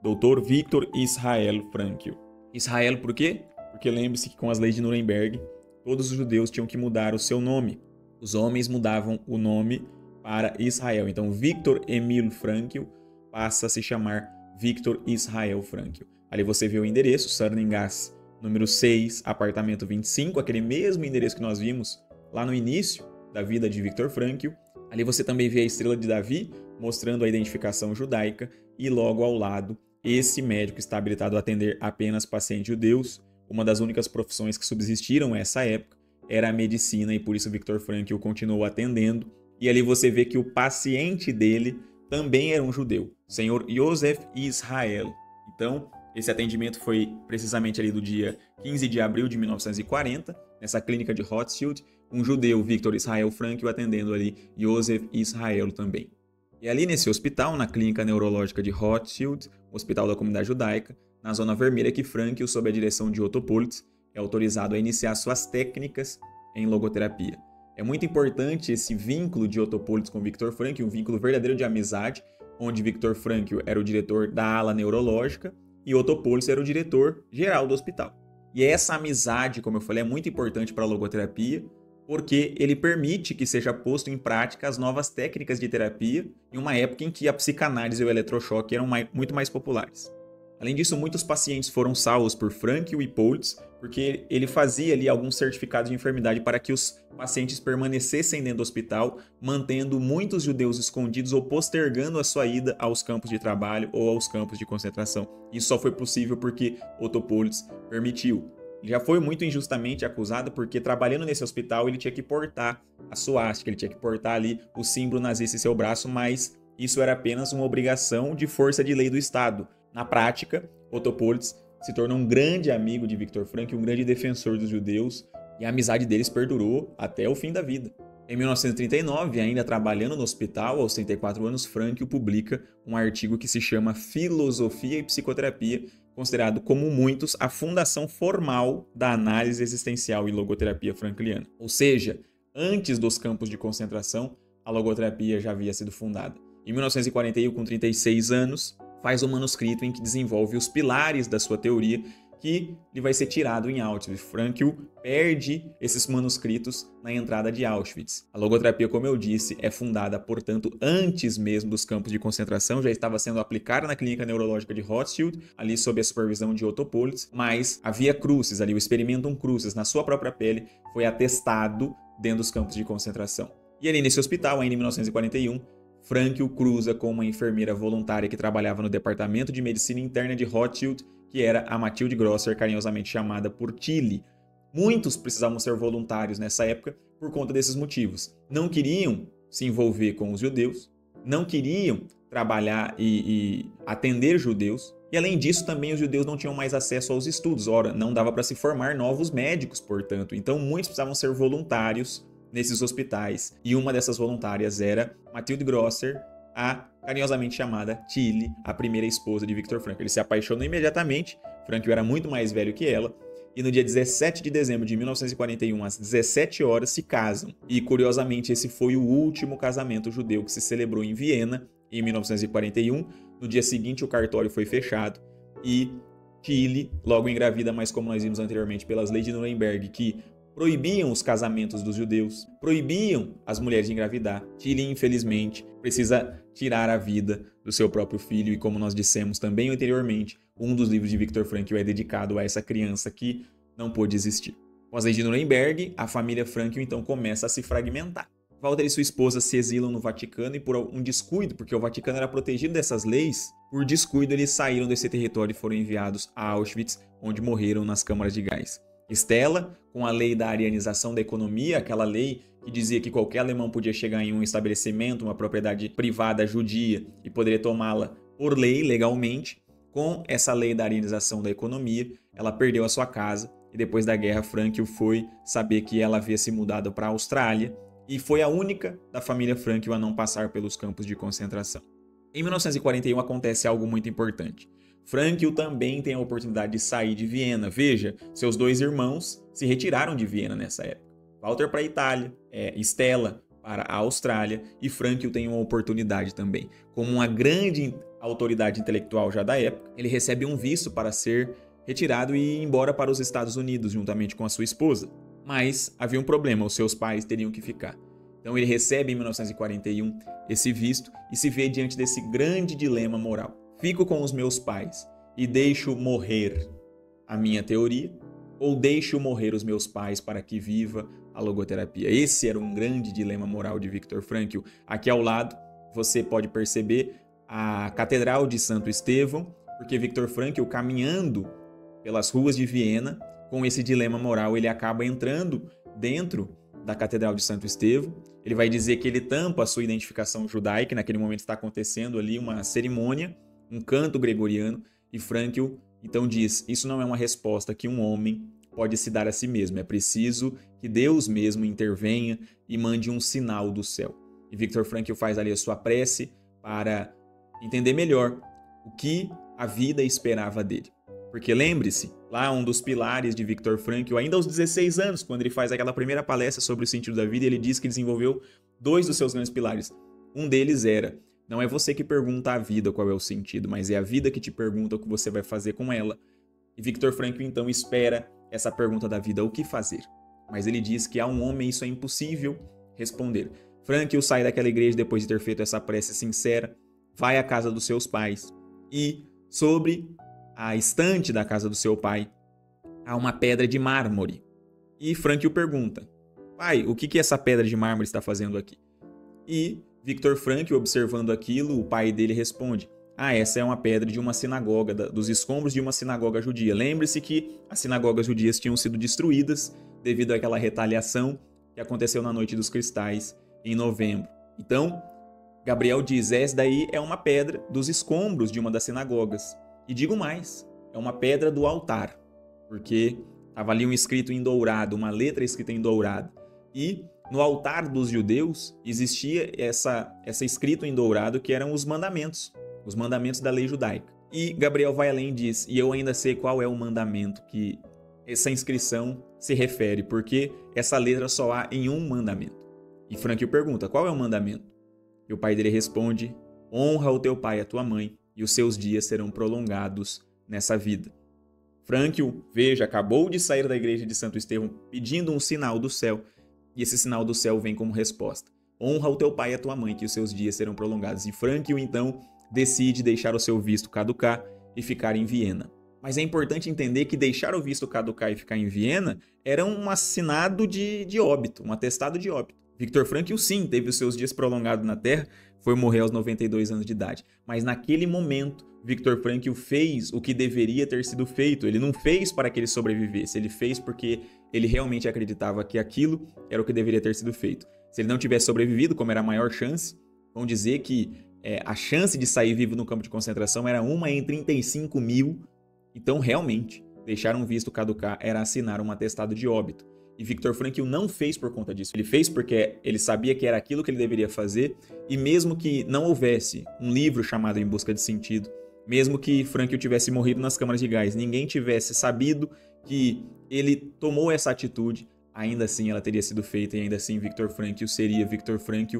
Dr. Viktor Israel Frankl. Israel por quê? Porque lembre-se que com as leis de Nuremberg, todos os judeus tinham que mudar o seu nome. Os homens mudavam o nome para Israel. Então, Viktor Emil Frankl passa a se chamar Viktor Israel Frankl. Ali você vê o endereço, Sarningasse, número 6, apartamento 25, aquele mesmo endereço que nós vimos lá no início da vida de Viktor Frankl. Ali você também vê a estrela de Davi, mostrando a identificação judaica, e logo ao lado, esse médico está habilitado a atender apenas pacientes judeus. Uma das únicas profissões que subsistiram nessa época era a medicina, e por isso Viktor Frankl continuou atendendo. E ali você vê que o paciente dele também era um judeu, senhor Josef Israel. Então, esse atendimento foi precisamente ali do dia 15 de abril de 1940, nessa clínica de Rothschild, um judeu, Viktor Israel Frankl, atendendo ali Josef Israel também. E ali nesse hospital, na clínica neurológica de Rothschild, hospital da comunidade judaica, na zona vermelha, que Frankl, sob a direção de Otto Politz, é autorizado a iniciar suas técnicas em logoterapia. É muito importante esse vínculo de Otto Politz com Viktor Frankl, um vínculo verdadeiro de amizade, onde Viktor Frankl era o diretor da ala neurológica e Otto Politz era o diretor geral do hospital. E essa amizade, como eu falei, é muito importante para a logoterapia, porque ele permite que seja posto em prática as novas técnicas de terapia em uma época em que a psicanálise e o eletrochoque eram muito mais populares. Além disso, muitos pacientes foram salvos por Frankl e Politz, porque ele fazia ali alguns certificados de enfermidade para que os pacientes permanecessem dentro do hospital, mantendo muitos judeus escondidos ou postergando a sua ida aos campos de trabalho ou aos campos de concentração. Isso só foi possível porque Otto Politz permitiu. Ele já foi muito injustamente acusado porque trabalhando nesse hospital ele tinha que portar a suástica, ele tinha que portar ali o símbolo nazista em seu braço, mas isso era apenas uma obrigação de força de lei do Estado. Na prática, Otto Politz se tornou um grande amigo de Viktor Frankl, um grande defensor dos judeus, e a amizade deles perdurou até o fim da vida. Em 1939, ainda trabalhando no hospital, aos 34 anos, Frankl publica um artigo que se chama Filosofia e Psicoterapia, considerado como muitos a fundação formal da análise existencial e logoterapia frankliana. Ou seja, antes dos campos de concentração, a logoterapia já havia sido fundada. Em 1941, com 36 anos, faz um manuscrito em que desenvolve os pilares da sua teoria, que ele vai ser tirado em Auschwitz. Frankl perde esses manuscritos na entrada de Auschwitz. A logoterapia, como eu disse, é fundada, portanto, antes mesmo dos campos de concentração, já estava sendo aplicada na clínica neurológica de Rothschild, ali sob a supervisão de Otto Politz, mas havia crucis ali, o experimentum crucis na sua própria pele foi atestado dentro dos campos de concentração. E ali nesse hospital, ainda em 1941, Frankl cruza com uma enfermeira voluntária que trabalhava no departamento de medicina interna de Rothschild, que era a Mathilde Grosser, carinhosamente chamada por Tilly. Muitos precisavam ser voluntários nessa época por conta desses motivos. Não queriam se envolver com os judeus, não queriam trabalhar e atender judeus, e além disso também os judeus não tinham mais acesso aos estudos. Ora, não dava para se formar novos médicos, portanto. Então muitos precisavam ser voluntários nesses hospitais, e uma dessas voluntárias era Mathilde Grosser, a carinhosamente chamada Tilly, a primeira esposa de Viktor Frankl. Ele se apaixonou imediatamente, Frankl era muito mais velho que ela, e no dia 17 de dezembro de 1941, às 17 horas, se casam. E, curiosamente, esse foi o último casamento judeu que se celebrou em Viena, em 1941. No dia seguinte, o cartório foi fechado e Tilly logo engravida, mas como nós vimos anteriormente pelas leis de Nuremberg, que proibiam os casamentos dos judeus, proibiam as mulheres de engravidar, Tilly, infelizmente, precisa tirar a vida do seu próprio filho, e como nós dissemos também anteriormente, um dos livros de Viktor Frankl é dedicado a essa criança que não pôde existir. Com as leis de Nuremberg, a família Frankl então começa a se fragmentar. Walter e sua esposa se exilam no Vaticano, e por um descuido, porque o Vaticano era protegido dessas leis, por descuido eles saíram desse território e foram enviados a Auschwitz, onde morreram nas câmaras de gás. Stella, com a lei da arianização da economia, aquela lei que dizia que qualquer alemão podia chegar em um estabelecimento, uma propriedade privada judia, e poderia tomá-la por lei, legalmente. Com essa lei da arianização da economia, ela perdeu a sua casa, e depois da guerra, Frankl foi saber que ela havia se mudado para a Austrália, e foi a única da família Frankl a não passar pelos campos de concentração. Em 1941 acontece algo muito importante. Frankl também tem a oportunidade de sair de Viena. Veja, seus dois irmãos se retiraram de Viena nessa época. Walter para a Itália, Stella para a Austrália, e Frankl tem uma oportunidade também. Como uma grande autoridade intelectual já da época, ele recebe um visto para ser retirado e ir embora para os Estados Unidos, juntamente com a sua esposa. Mas havia um problema, os seus pais teriam que ficar. Então ele recebe em 1941 esse visto e se vê diante desse grande dilema moral. Fico com os meus pais e deixo morrer a minha teoria, ou deixo morrer os meus pais para que viva a logoterapia? Esse era um grande dilema moral de Viktor Frankl. Aqui ao lado você pode perceber a Catedral de Santo Estevão, porque Viktor Frankl, caminhando pelas ruas de Viena, com esse dilema moral, ele acaba entrando dentro da Catedral de Santo Estevão. Ele vai dizer que ele tampa a sua identificação judaica, naquele momento está acontecendo ali uma cerimônia, um canto gregoriano, e Frankl então diz: isso não é uma resposta que um homem pode se dar a si mesmo, é preciso que Deus mesmo intervenha e mande um sinal do céu. E Viktor Frankl faz ali a sua prece para entender melhor o que a vida esperava dele. Porque lembre-se, lá um dos pilares de Viktor Frankl, ainda aos 16 anos, quando ele faz aquela primeira palestra sobre o sentido da vida, ele diz que desenvolveu dois dos seus grandes pilares. Um deles era: não é você que pergunta à vida qual é o sentido, mas é a vida que te pergunta o que você vai fazer com ela. E Viktor Frankl então espera essa pergunta da vida: o que fazer? Mas ele diz que a um homem isso é impossível responder. Frankl sai daquela igreja depois de ter feito essa prece sincera, vai à casa dos seus pais e, sobre a estante da casa do seu pai, há uma pedra de mármore. E Frankl pergunta: pai, o que essa pedra de mármore está fazendo aqui? E Viktor Frankl, observando aquilo, o pai dele responde: essa é uma pedra de uma sinagoga, dos escombros de uma sinagoga judia. Lembre-se que as sinagogas judias tinham sido destruídas devido àquela retaliação que aconteceu na Noite dos Cristais, em novembro. Então, Gabriel diz: essa daí é uma pedra dos escombros de uma das sinagogas. E digo mais, é uma pedra do altar, porque estava ali um escrito em dourado, uma letra escrita em dourado. E no altar dos judeus existia essa escrito em dourado, que eram os mandamentos da lei judaica. E Gabriel vai além e diz: e eu ainda sei qual é o mandamento que essa inscrição se refere, porque essa letra só há em um mandamento. E Frankl pergunta: qual é o mandamento? E o pai dele responde: honra o teu pai e a tua mãe, e os seus dias serão prolongados nessa vida. Frankl, veja, acabou de sair da igreja de Santo Estevão pedindo um sinal do céu, e esse sinal do céu vem como resposta. Honra o teu pai e a tua mãe, que os seus dias serão prolongados. E Frankl, então, decide deixar o seu visto caducar e ficar em Viena. Mas é importante entender que deixar o visto caducar e ficar em Viena era um assinado de óbito, um atestado de óbito. Viktor Frankl, sim, teve os seus dias prolongados na Terra, foi morrer aos 92 anos de idade. Mas naquele momento, Viktor Frankl fez o que deveria ter sido feito. Ele não fez para que ele sobrevivesse, ele fez porque ele realmente acreditava que aquilo era o que deveria ter sido feito. Se ele não tivesse sobrevivido, como era a maior chance, vamos dizer que a chance de sair vivo no campo de concentração era 1 em 35 mil. Então, realmente, deixar um visto caducar era assinar um atestado de óbito. E Viktor Frankl não fez por conta disso. Ele fez porque ele sabia que era aquilo que ele deveria fazer, e mesmo que não houvesse um livro chamado Em Busca de Sentido, mesmo que Frankl tivesse morrido nas câmaras de gás, ninguém tivesse sabido que ele tomou essa atitude, ainda assim ela teria sido feita, e ainda assim Viktor Frankl seria Viktor Frankl,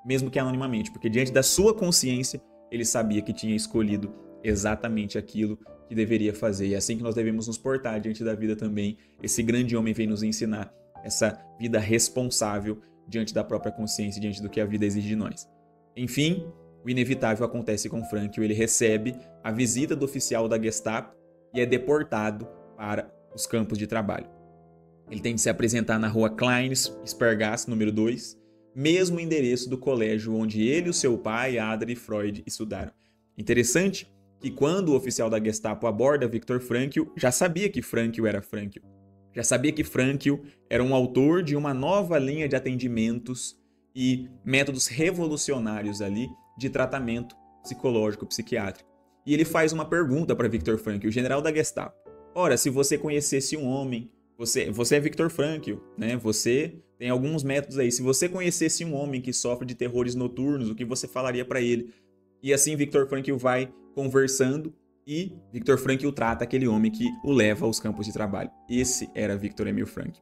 mesmo que anonimamente, porque diante da sua consciência, ele sabia que tinha escolhido exatamente aquilo que deveria fazer. E é assim que nós devemos nos portar diante da vida também. Esse grande homem vem nos ensinar essa vida responsável diante da própria consciência, diante do que a vida exige de nós. Enfim, o inevitável acontece com Frankl. Ele recebe a visita do oficial da Gestapo e é deportado para os campos de trabalho. Ele tem de se apresentar na rua Kleines Spergast, número 2, mesmo endereço do colégio onde ele, o seu pai, Adler e Freud estudaram. Interessante que quando o oficial da Gestapo aborda Viktor Frankl, já sabia que Frankl era Frankl. Já sabia que Frankl era um autor de uma nova linha de atendimentos e métodos revolucionários ali de tratamento psicológico, psiquiátrico. E ele faz uma pergunta para Viktor Frankl, o general da Gestapo. Ora, se você conhecesse um homem, você é Viktor Frankl, né? Você tem alguns métodos aí. Se você conhecesse um homem que sofre de terrores noturnos, o que você falaria para ele? E assim Viktor Frankl vai conversando e Viktor Frankl trata aquele homem que o leva aos campos de trabalho. Esse era Viktor Emil Frankl.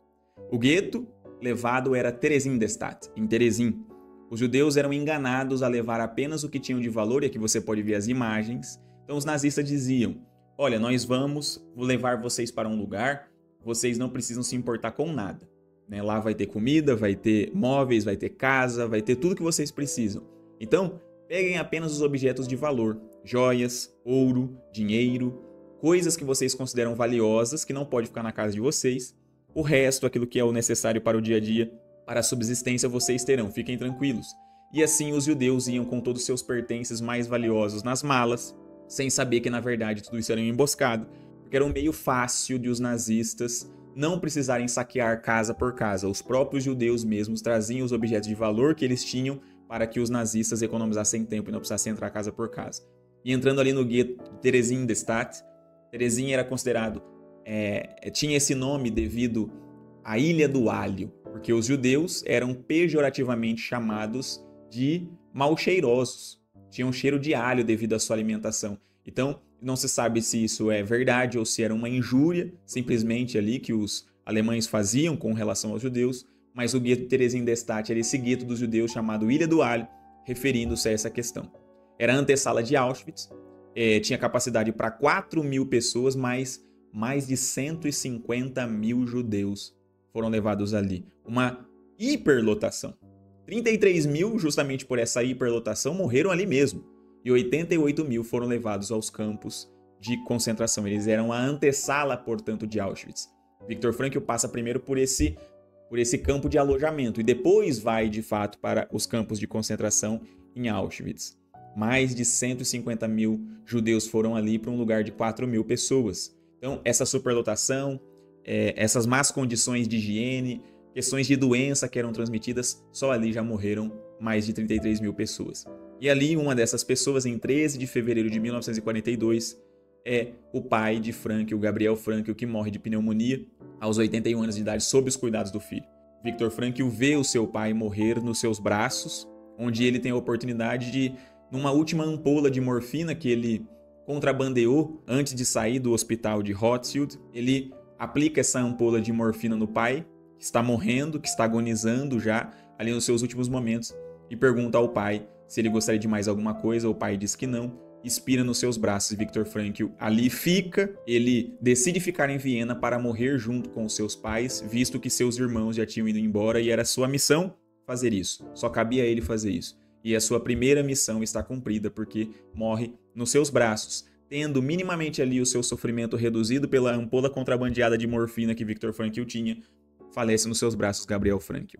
O gueto levado era Theresienstadt, em Terezin. Os judeus eram enganados a levar apenas o que tinham de valor, e aqui você pode ver as imagens. Então os nazistas diziam, olha, nós vamos levar vocês para um lugar, vocês não precisam se importar com nada. Né? Lá vai ter comida, vai ter móveis, vai ter casa, vai ter tudo que vocês precisam. Então, peguem apenas os objetos de valor, joias, ouro, dinheiro, coisas que vocês consideram valiosas, que não pode ficar na casa de vocês. O resto, aquilo que é o necessário para o dia a dia, para a subsistência, vocês terão, fiquem tranquilos. E assim os judeus iam com todos os seus pertences mais valiosos nas malas, sem saber que na verdade tudo isso era uma emboscada, porque era um meio fácil de os nazistas não precisarem saquear casa por casa. Os próprios judeus mesmos traziam os objetos de valor que eles tinham para que os nazistas economizassem tempo e não precisassem entrar casa por casa. E entrando ali no gueto de Theresienstadt, Terezin era considerado, tinha esse nome devido à Ilha do Alho, porque os judeus eram pejorativamente chamados de mal cheirosos, tinham cheiro de alho devido à sua alimentação. Então, não se sabe se isso é verdade ou se era uma injúria, simplesmente ali que os alemães faziam com relação aos judeus, mas o gueto de Theresienstadt era esse gueto dos judeus chamado Ilha do Alho, referindo-se a essa questão. Era a antessala de Auschwitz, tinha capacidade para 4.000 pessoas, mas mais de 150.000 judeus foram levados ali. Uma hiperlotação. 33.000, justamente por essa hiperlotação, morreram ali mesmo. E 88.000 foram levados aos campos de concentração. Eles eram a antessala, portanto, de Auschwitz. Viktor Frankl passa primeiro por esse campo de alojamento e depois vai, de fato, para os campos de concentração em Auschwitz. Mais de 150.000 judeus foram ali para um lugar de 4.000 pessoas. Então, essa superlotação, essas más condições de higiene, questões de doença que eram transmitidas, só ali já morreram mais de 33.000 pessoas. E ali, uma dessas pessoas, em 13 de fevereiro de 1942, é o pai de Frankl, Gabriel Frankl, que morre de pneumonia aos 81 anos de idade, sob os cuidados do filho. Viktor Frankl vê o seu pai morrer nos seus braços, onde ele tem a oportunidade de, numa última ampola de morfina que ele contrabandeou antes de sair do hospital de Rothschild, ele aplica essa ampola de morfina no pai, que está morrendo, que está agonizando já ali nos seus últimos momentos. e pergunta ao pai se ele gostaria de mais alguma coisa. O pai diz que não, expira nos seus braços e Viktor Frankl ali fica. Ele decide ficar em Viena para morrer junto com os seus pais, visto que seus irmãos já tinham ido embora e era sua missão fazer isso. Só cabia a ele fazer isso. E a sua primeira missão está cumprida porque morre nos seus braços, tendo minimamente ali o seu sofrimento reduzido pela ampola contrabandeada de morfina que Viktor Frankl tinha. Falece nos seus braços Gabriel Frankl.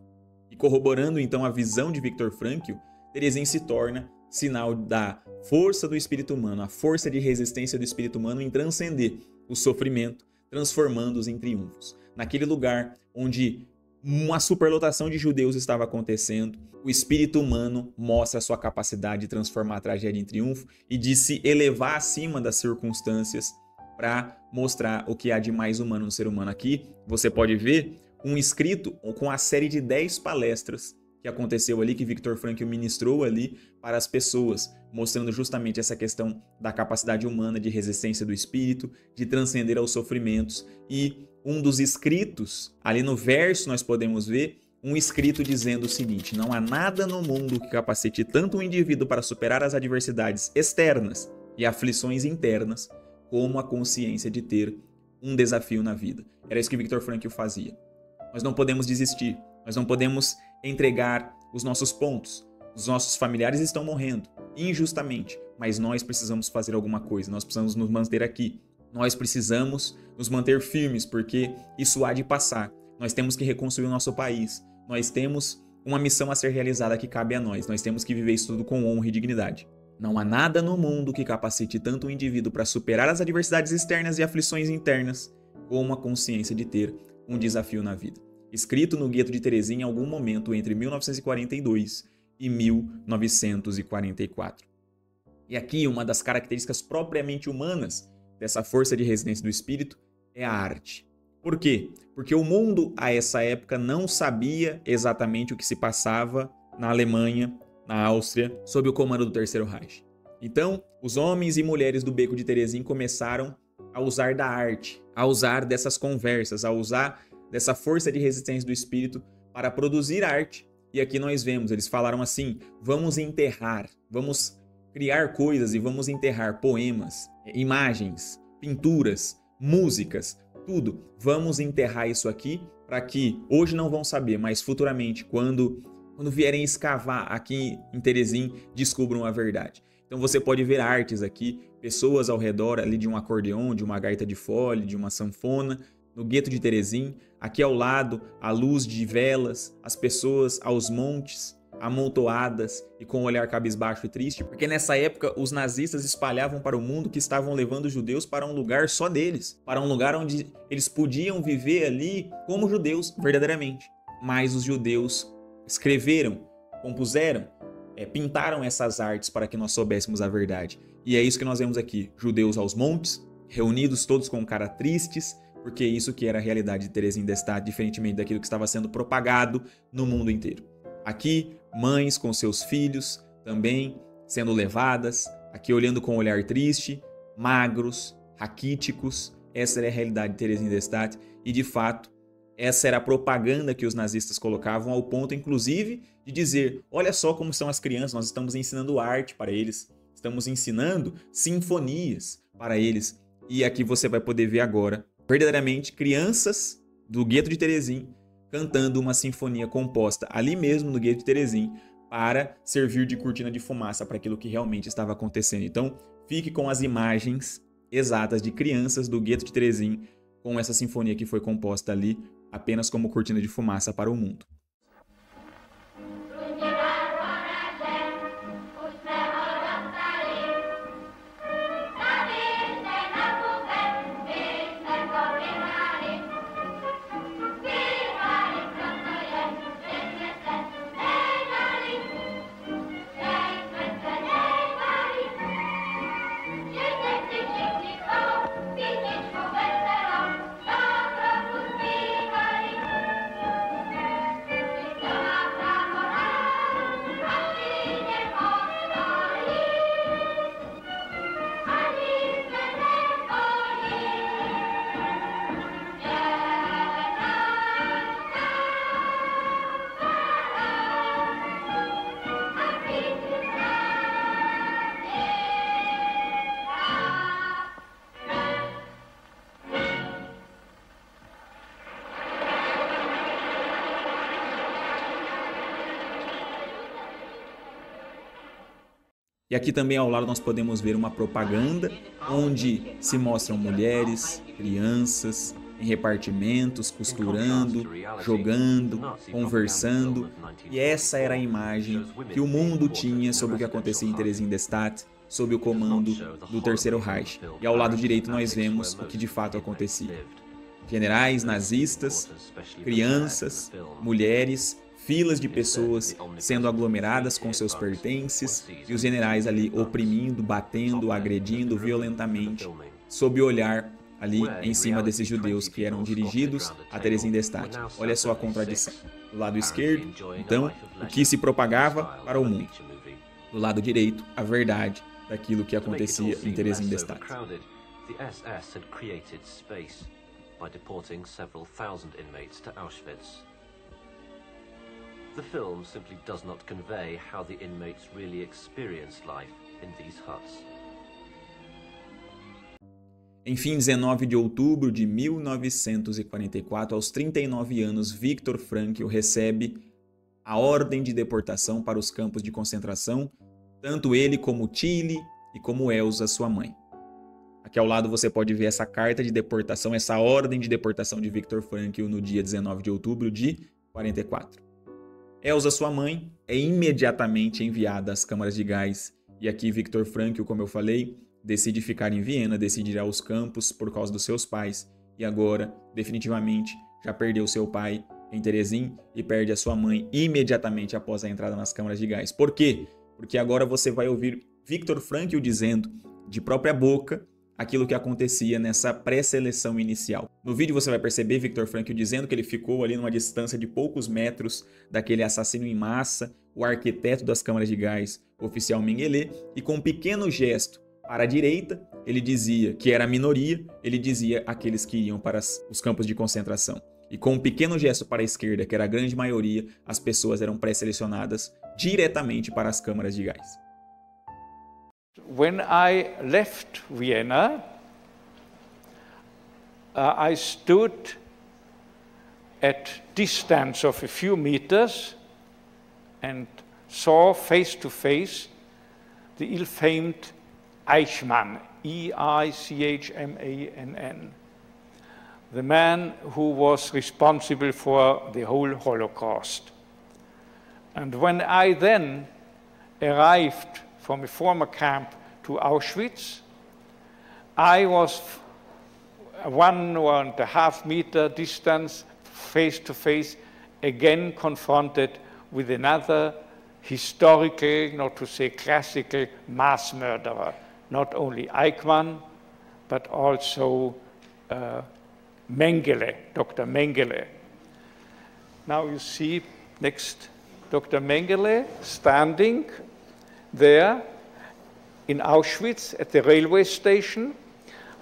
E corroborando então a visão de Viktor Frankl, Teresin se torna sinal da força do espírito humano, a força de resistência do espírito humano em transcender o sofrimento, transformando-os em triunfos. Naquele lugar onde uma superlotação de judeus estava acontecendo, o espírito humano mostra a sua capacidade de transformar a tragédia em triunfo e de se elevar acima das circunstâncias para mostrar o que há de mais humano no ser humano. Aqui você pode ver um escrito com a série de 10 palestras que aconteceu ali, que Viktor Frankl ministrou ali para as pessoas, mostrando justamente essa questão da capacidade humana de resistência do espírito, de transcender aos sofrimentos. E um dos escritos, ali no verso nós podemos ver um escrito dizendo o seguinte: não há nada no mundo que capacite tanto o indivíduo para superar as adversidades externas e aflições internas como a consciência de ter um desafio na vida. Era isso que Viktor Frankl fazia. Nós não podemos desistir, nós não podemos entregar os nossos pontos. Os nossos familiares estão morrendo injustamente, mas nós precisamos fazer alguma coisa, nós precisamos nos manter aqui. Nós precisamos nos manter firmes, porque isso há de passar. Nós temos que reconstruir o nosso país. Nós temos uma missão a ser realizada que cabe a nós. Nós temos que viver isso tudo com honra e dignidade. Não há nada no mundo que capacite tanto o indivíduo para superar as adversidades externas e aflições internas, como a consciência de ter um desafio na vida. Escrito no gueto de Teresin em algum momento entre 1942 e 1944. E aqui uma das características propriamente humanas dessa força de resistência do espírito é a arte. Por quê? Porque o mundo a essa época não sabia exatamente o que se passava na Alemanha, na Áustria, sob o comando do Terceiro Reich. Então, os homens e mulheres do Beco de Teresin começaram a usar da arte, a usar dessas conversas, a usar dessa força de resistência do espírito para produzir arte. E aqui nós vemos, eles falaram assim: vamos enterrar, vamos criar coisas e vamos enterrar poemas, imagens, pinturas, músicas, tudo. Vamos enterrar isso aqui para que hoje não vão saber, mas futuramente, quando vierem escavar aqui em Teresin, descubram a verdade. Então você pode ver artes aqui, pessoas ao redor ali de um acordeon, de uma gaita de fole, de uma sanfona, no gueto de Teresin. Aqui ao lado, a luz de velas, as pessoas aos montes, amontoadas e com um olhar cabisbaixo e triste, porque nessa época os nazistas espalhavam para o mundo que estavam levando os judeus para um lugar só deles, para um lugar onde eles podiam viver ali como judeus verdadeiramente. Mas os judeus escreveram, compuseram, pintaram essas artes para que nós soubéssemos a verdade. E é isso que nós vemos aqui: judeus aos montes, reunidos todos com cara tristes, porque é isso que era a realidade de Teresin d'Estaing, diferentemente daquilo que estava sendo propagado no mundo inteiro. Aqui, mães com seus filhos também sendo levadas, aqui olhando com um olhar triste, magros, raquíticos. Essa era a realidade de Teresin d'Estaing e, de fato, essa era a propaganda que os nazistas colocavam, ao ponto, inclusive, de dizer: olha só como são as crianças, nós estamos ensinando arte para eles, estamos ensinando sinfonias para eles. E aqui você vai poder ver agora, verdadeiramente, crianças do gueto de Teresin cantando uma sinfonia composta ali mesmo no gueto de Teresin para servir de cortina de fumaça para aquilo que realmente estava acontecendo. Então, fique com as imagens exatas de crianças do gueto de Teresin com essa sinfonia que foi composta ali apenas como cortina de fumaça para o mundo. E aqui também ao lado nós podemos ver uma propaganda onde se mostram mulheres, crianças, em repartimentos, costurando, jogando, conversando. E essa era a imagem que o mundo tinha sobre o que acontecia em Theresienstadt, sob o comando do Terceiro Reich. E ao lado direito nós vemos o que de fato acontecia. Generais nazistas, crianças, mulheres, filas de pessoas sendo aglomeradas com seus pertences e os generais ali oprimindo, batendo, agredindo violentamente, sob o olhar ali em cima desses judeus que eram dirigidos a Theresienstadt. Olha só a contradição. Do lado esquerdo, então, o que se propagava para o mundo. Do lado direito, a verdade daquilo que acontecia em Theresienstadt. By deporting several thousand inmates to Auschwitz. The film simply does not convey how the inmates really experienced life in these huts. Enfim, 19 de outubro de 1944, aos 39 anos, Viktor Frankl recebe a ordem de deportação para os campos de concentração, tanto ele como Tilly e como Elsa, sua mãe. Aqui ao lado você pode ver essa carta de deportação, essa ordem de deportação de Viktor Frankl no dia 19 de outubro de 44. Elsa, sua mãe, é imediatamente enviada às câmaras de gás. E aqui Viktor Frankl, como eu falei, decide ficar em Viena, decide ir aos campos por causa dos seus pais. E agora, definitivamente, já perdeu seu pai em Terezin e perde a sua mãe imediatamente após a entrada nas câmaras de gás. Por quê? Porque agora você vai ouvir Viktor Frankl dizendo, de própria boca, aquilo que acontecia nessa pré-seleção inicial. No vídeo você vai perceber Viktor Frankl dizendo que ele ficou ali numa distância de poucos metros daquele assassino em massa, o arquiteto das câmaras de gás, o oficial Mengele, e com um pequeno gesto para a direita, ele dizia que era a minoria, ele dizia aqueles que iam para os campos de concentração. E com um pequeno gesto para a esquerda, que era a grande maioria, as pessoas eram pré-selecionadas diretamente para as câmaras de gás. When I left Vienna, I stood at distance of a few meters and saw face to face the ill-famed Eichmann, E-I-C-H-M-A-N-N, the man who was responsible for the whole Holocaust. And when I then arrived from a former camp to Auschwitz, I was 1.5 meter distance, face to face, again confronted with another historical, not to say classical, mass murderer. Not only Eichmann, but also Mengele, Dr. Mengele. Now you see next Dr. Mengele standing there in Auschwitz at the railway station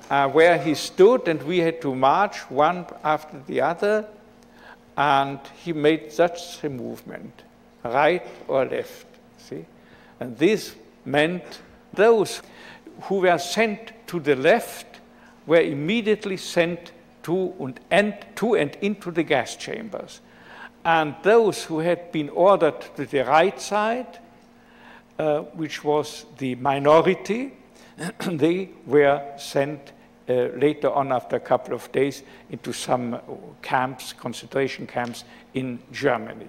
where he stood, and we had to march one after the other, and he made such a movement, right or left, see? And this meant those who were sent to the left were immediately sent to and into the gas chambers. And those who had been ordered to the right side, which was the minority, they were sent later on, after a couple of days, into some camps, concentration camps in Germany.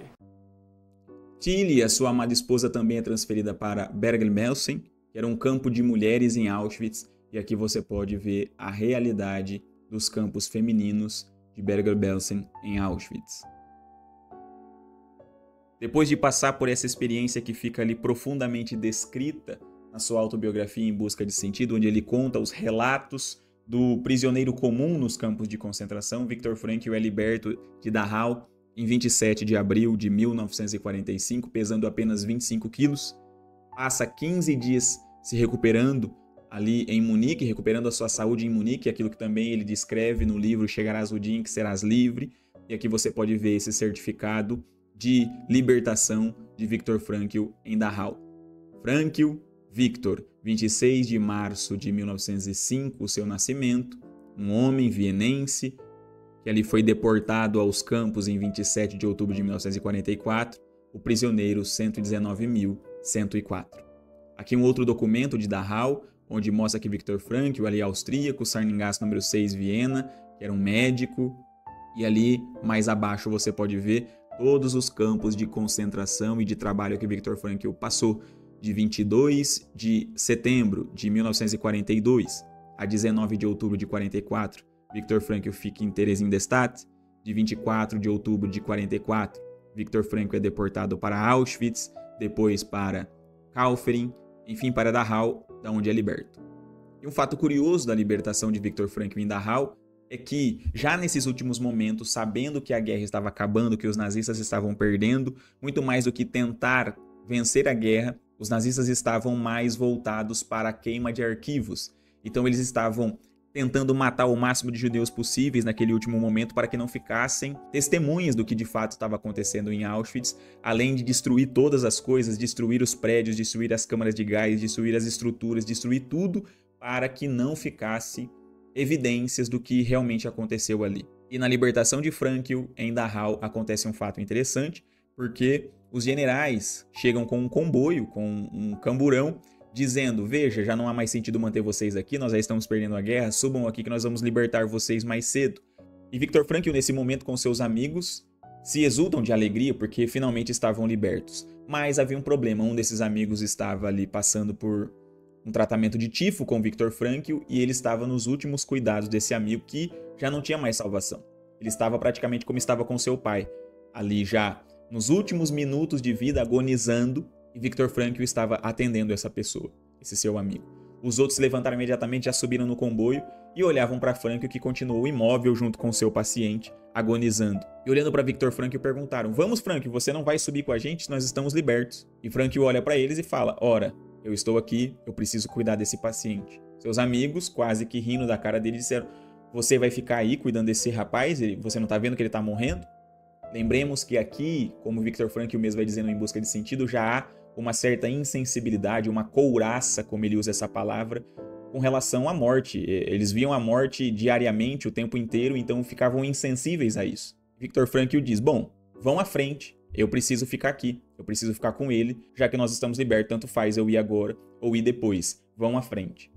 Tilly, a sua amada esposa, também é transferida para Bergen-Belsen, que era um campo de mulheres em Auschwitz, e aqui você pode ver a realidade dos campos femininos de Bergen-Belsen em Auschwitz. Depois de passar por essa experiência que fica ali profundamente descrita na sua autobiografia Em Busca de Sentido, onde ele conta os relatos do prisioneiro comum nos campos de concentração, Viktor Frankl é liberto de Dachau em 27 de abril de 1945, pesando apenas 25 quilos. Passa 15 dias se recuperando ali em Munique, recuperando a sua saúde em Munique, aquilo que também ele descreve no livro Chegarás o dia em que serás livre. E aqui você pode ver esse certificado de libertação de Viktor Frankl em Dachau. Frankl, Viktor, 26 de março de 1905, o seu nascimento, um homem vienense, que ali foi deportado aos campos em 27 de outubro de 1944, o prisioneiro 119.104. Aqui um outro documento de Dachau, onde mostra que Viktor Frankl, ali austríaco, Sarningás número 6, Viena, que era um médico. E ali, mais abaixo, você pode ver todos os campos de concentração e de trabalho que Viktor Frankl passou, de 22 de setembro de 1942 a 19 de outubro de 44. Viktor Frankl fica em Theresienstadt. De 24 de outubro de 44, Viktor Frankl é deportado para Auschwitz, depois para Kaufering, enfim, para Dachau, da onde é liberto. E um fato curioso da libertação de Viktor Frankl em Dachau é que, já nesses últimos momentos, sabendo que a guerra estava acabando, que os nazistas estavam perdendo, muito mais do que tentar vencer a guerra, os nazistas estavam mais voltados para a queima de arquivos. Então eles estavam tentando matar o máximo de judeus possíveis naquele último momento para que não ficassem testemunhas do que de fato estava acontecendo em Auschwitz, além de destruir todas as coisas, destruir os prédios, destruir as câmaras de gás, destruir as estruturas, destruir tudo para que não ficasse evidências do que realmente aconteceu ali. E na libertação de Frankl, em Dachau, acontece um fato interessante, porque os generais chegam com um comboio, com um camburão, dizendo, veja, já não há mais sentido manter vocês aqui, nós já estamos perdendo a guerra, subam aqui que nós vamos libertar vocês mais cedo. E Viktor Frankl, nesse momento, com seus amigos, se exultam de alegria porque finalmente estavam libertos. Mas havia um problema, um desses amigos estava ali passando por um tratamento de tifo com Viktor Frankl e ele estava nos últimos cuidados desse amigo que já não tinha mais salvação. Ele estava praticamente como estava com seu pai, ali já nos últimos minutos de vida, agonizando, e Viktor Frankl estava atendendo essa pessoa, esse seu amigo. Os outros se levantaram imediatamente, já subiram no comboio e olhavam para Frankl, que continuou imóvel junto com seu paciente, agonizando. E olhando para Viktor Frankl perguntaram, vamos Frankl, você não vai subir com a gente? Nós estamos libertos. E Frankl olha para eles e fala, ora, eu estou aqui, eu preciso cuidar desse paciente. Seus amigos, quase que rindo da cara dele, disseram, você vai ficar aí cuidando desse rapaz? Você não está vendo que ele está morrendo? Lembremos que aqui, como Viktor Frankl mesmo vai dizendo Em Busca de Sentido, já há uma certa insensibilidade, uma couraça, como ele usa essa palavra, com relação à morte. Eles viam a morte diariamente, o tempo inteiro, então ficavam insensíveis a isso. Viktor Frankl diz, bom, vão à frente, eu preciso ficar aqui, eu preciso ficar com ele, já que nós estamos libertos, tanto faz eu ir agora ou ir depois, vão à frente.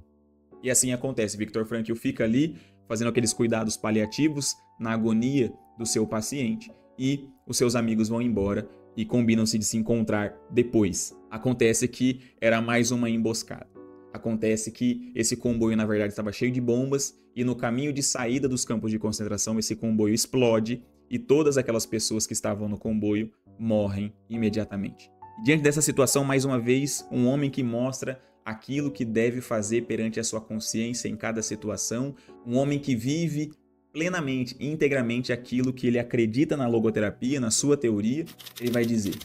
E assim acontece, Viktor Frankl fica ali, fazendo aqueles cuidados paliativos, na agonia do seu paciente, e os seus amigos vão embora, e combinam-se de se encontrar depois. Acontece que era mais uma emboscada. Acontece que esse comboio, na verdade, estava cheio de bombas e no caminho de saída dos campos de concentração, esse comboio explode e todas aquelas pessoas que estavam no comboio morrem imediatamente. Diante dessa situação, mais uma vez, um homem que mostra aquilo que deve fazer perante a sua consciência em cada situação, um homem que vive plenamente, integramente aquilo que ele acredita na logoterapia, na sua teoria, ele vai dizer,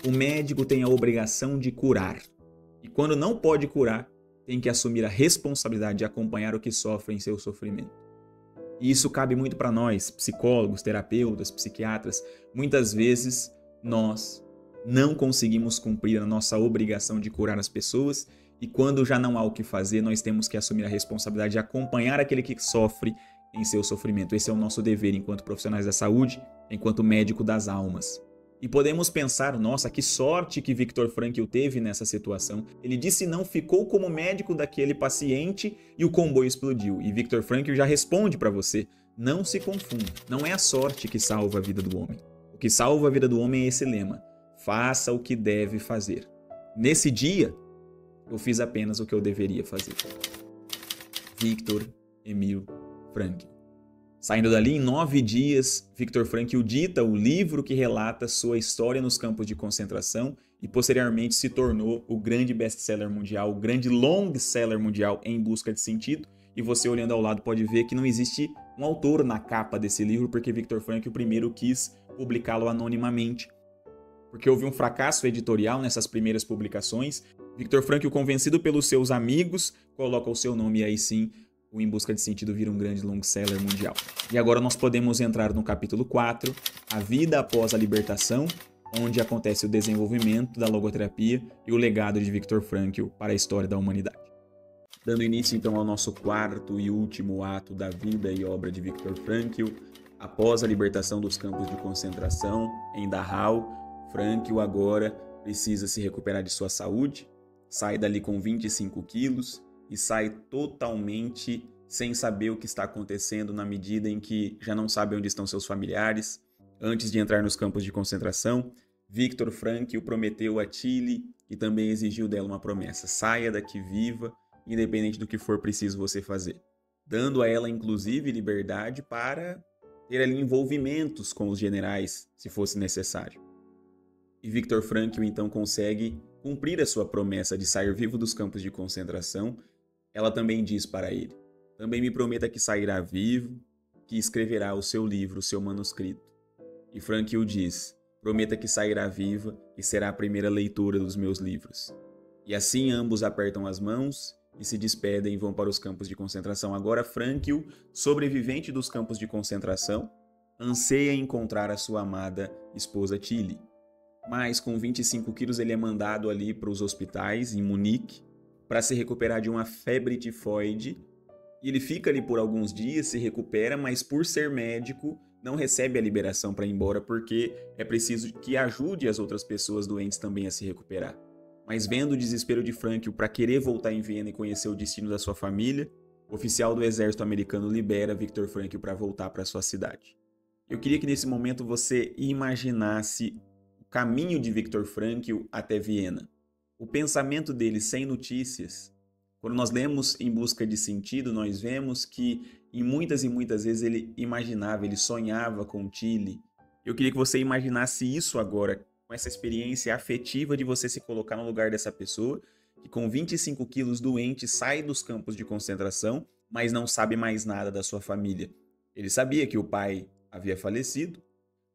o médico tem a obrigação de curar. E quando não pode curar, tem que assumir a responsabilidade de acompanhar o que sofre em seu sofrimento. E isso cabe muito para nós, psicólogos, terapeutas, psiquiatras. Muitas vezes nós não conseguimos cumprir a nossa obrigação de curar as pessoas e quando já não há o que fazer, nós temos que assumir a responsabilidade de acompanhar aquele que sofre em seu sofrimento. Esse é o nosso dever enquanto profissionais da saúde, enquanto médico das almas. E podemos pensar, nossa, que sorte que Viktor Frankl teve nessa situação. Ele disse não, ficou como médico daquele paciente e o comboio explodiu. E Viktor Frankl já responde para você, não se confunda, não é a sorte que salva a vida do homem. O que salva a vida do homem é esse lema, faça o que deve fazer. Nesse dia, eu fiz apenas o que eu deveria fazer. Viktor Emil Frankl. Saindo dali, em 9 dias, Viktor Frankl dita o livro que relata sua história nos campos de concentração e posteriormente se tornou o grande best-seller mundial, o grande long-seller mundial Em Busca de Sentido. E você olhando ao lado pode ver que não existe um autor na capa desse livro, porque Viktor Frankl primeiro quis publicá-lo anonimamente. Porque houve um fracasso editorial nessas primeiras publicações. Viktor Frankl, convencido pelos seus amigos, coloca o seu nome e aí sim, o Em Busca de Sentido vira um grande long-seller mundial. E agora nós podemos entrar no capítulo 4, A Vida Após a Libertação, onde acontece o desenvolvimento da logoterapia e o legado de Viktor Frankl para a história da humanidade. Dando início então ao nosso quarto e último ato da vida e obra de Viktor Frankl, após a libertação dos campos de concentração em Dachau, Frankl agora precisa se recuperar de sua saúde sai dali com 25 quilos e sai totalmente sem saber o que está acontecendo na medida em que já não sabe onde estão seus familiares. Antes de entrar nos campos de concentração, Viktor Frankl prometeu a Tilly e também exigiu dela uma promessa: saia daqui viva, independente do que for preciso você fazer, dando a ela inclusive liberdade para ter ali envolvimentos com os generais, se fosse necessário. E Viktor Frankl então consegue cumprir a sua promessa de sair vivo dos campos de concentração. Ela também diz para ele: também me prometa que sairá vivo, que escreverá o seu livro, o seu manuscrito. E Frankl diz: prometa que sairá viva e será a primeira leitura dos meus livros. E assim ambos apertam as mãos e se despedem e vão para os campos de concentração. Agora Frankl, sobrevivente dos campos de concentração, anseia encontrar a sua amada esposa Tilly. Mas com 25 quilos ele é mandado ali para os hospitais em Munique para se recuperar de uma febre tifoide. E ele fica ali por alguns dias, se recupera, mas por ser médico não recebe a liberação para ir embora porque é preciso que ajude as outras pessoas doentes também a se recuperar. Mas vendo o desespero de Frankl para querer voltar em Viena e conhecer o destino da sua família, o oficial do exército americano libera Viktor Frankl para voltar para sua cidade. Eu queria que nesse momento você imaginasse o caminho de Viktor Frankl até Viena. O pensamento dele sem notícias. Quando nós lemos Em Busca de Sentido, nós vemos que em muitas e muitas vezes ele imaginava, ele sonhava com Tilly. Eu queria que você imaginasse isso agora, com essa experiência afetiva de você se colocar no lugar dessa pessoa que com 25 quilos doente sai dos campos de concentração, mas não sabe mais nada da sua família. Ele sabia que o pai havia falecido,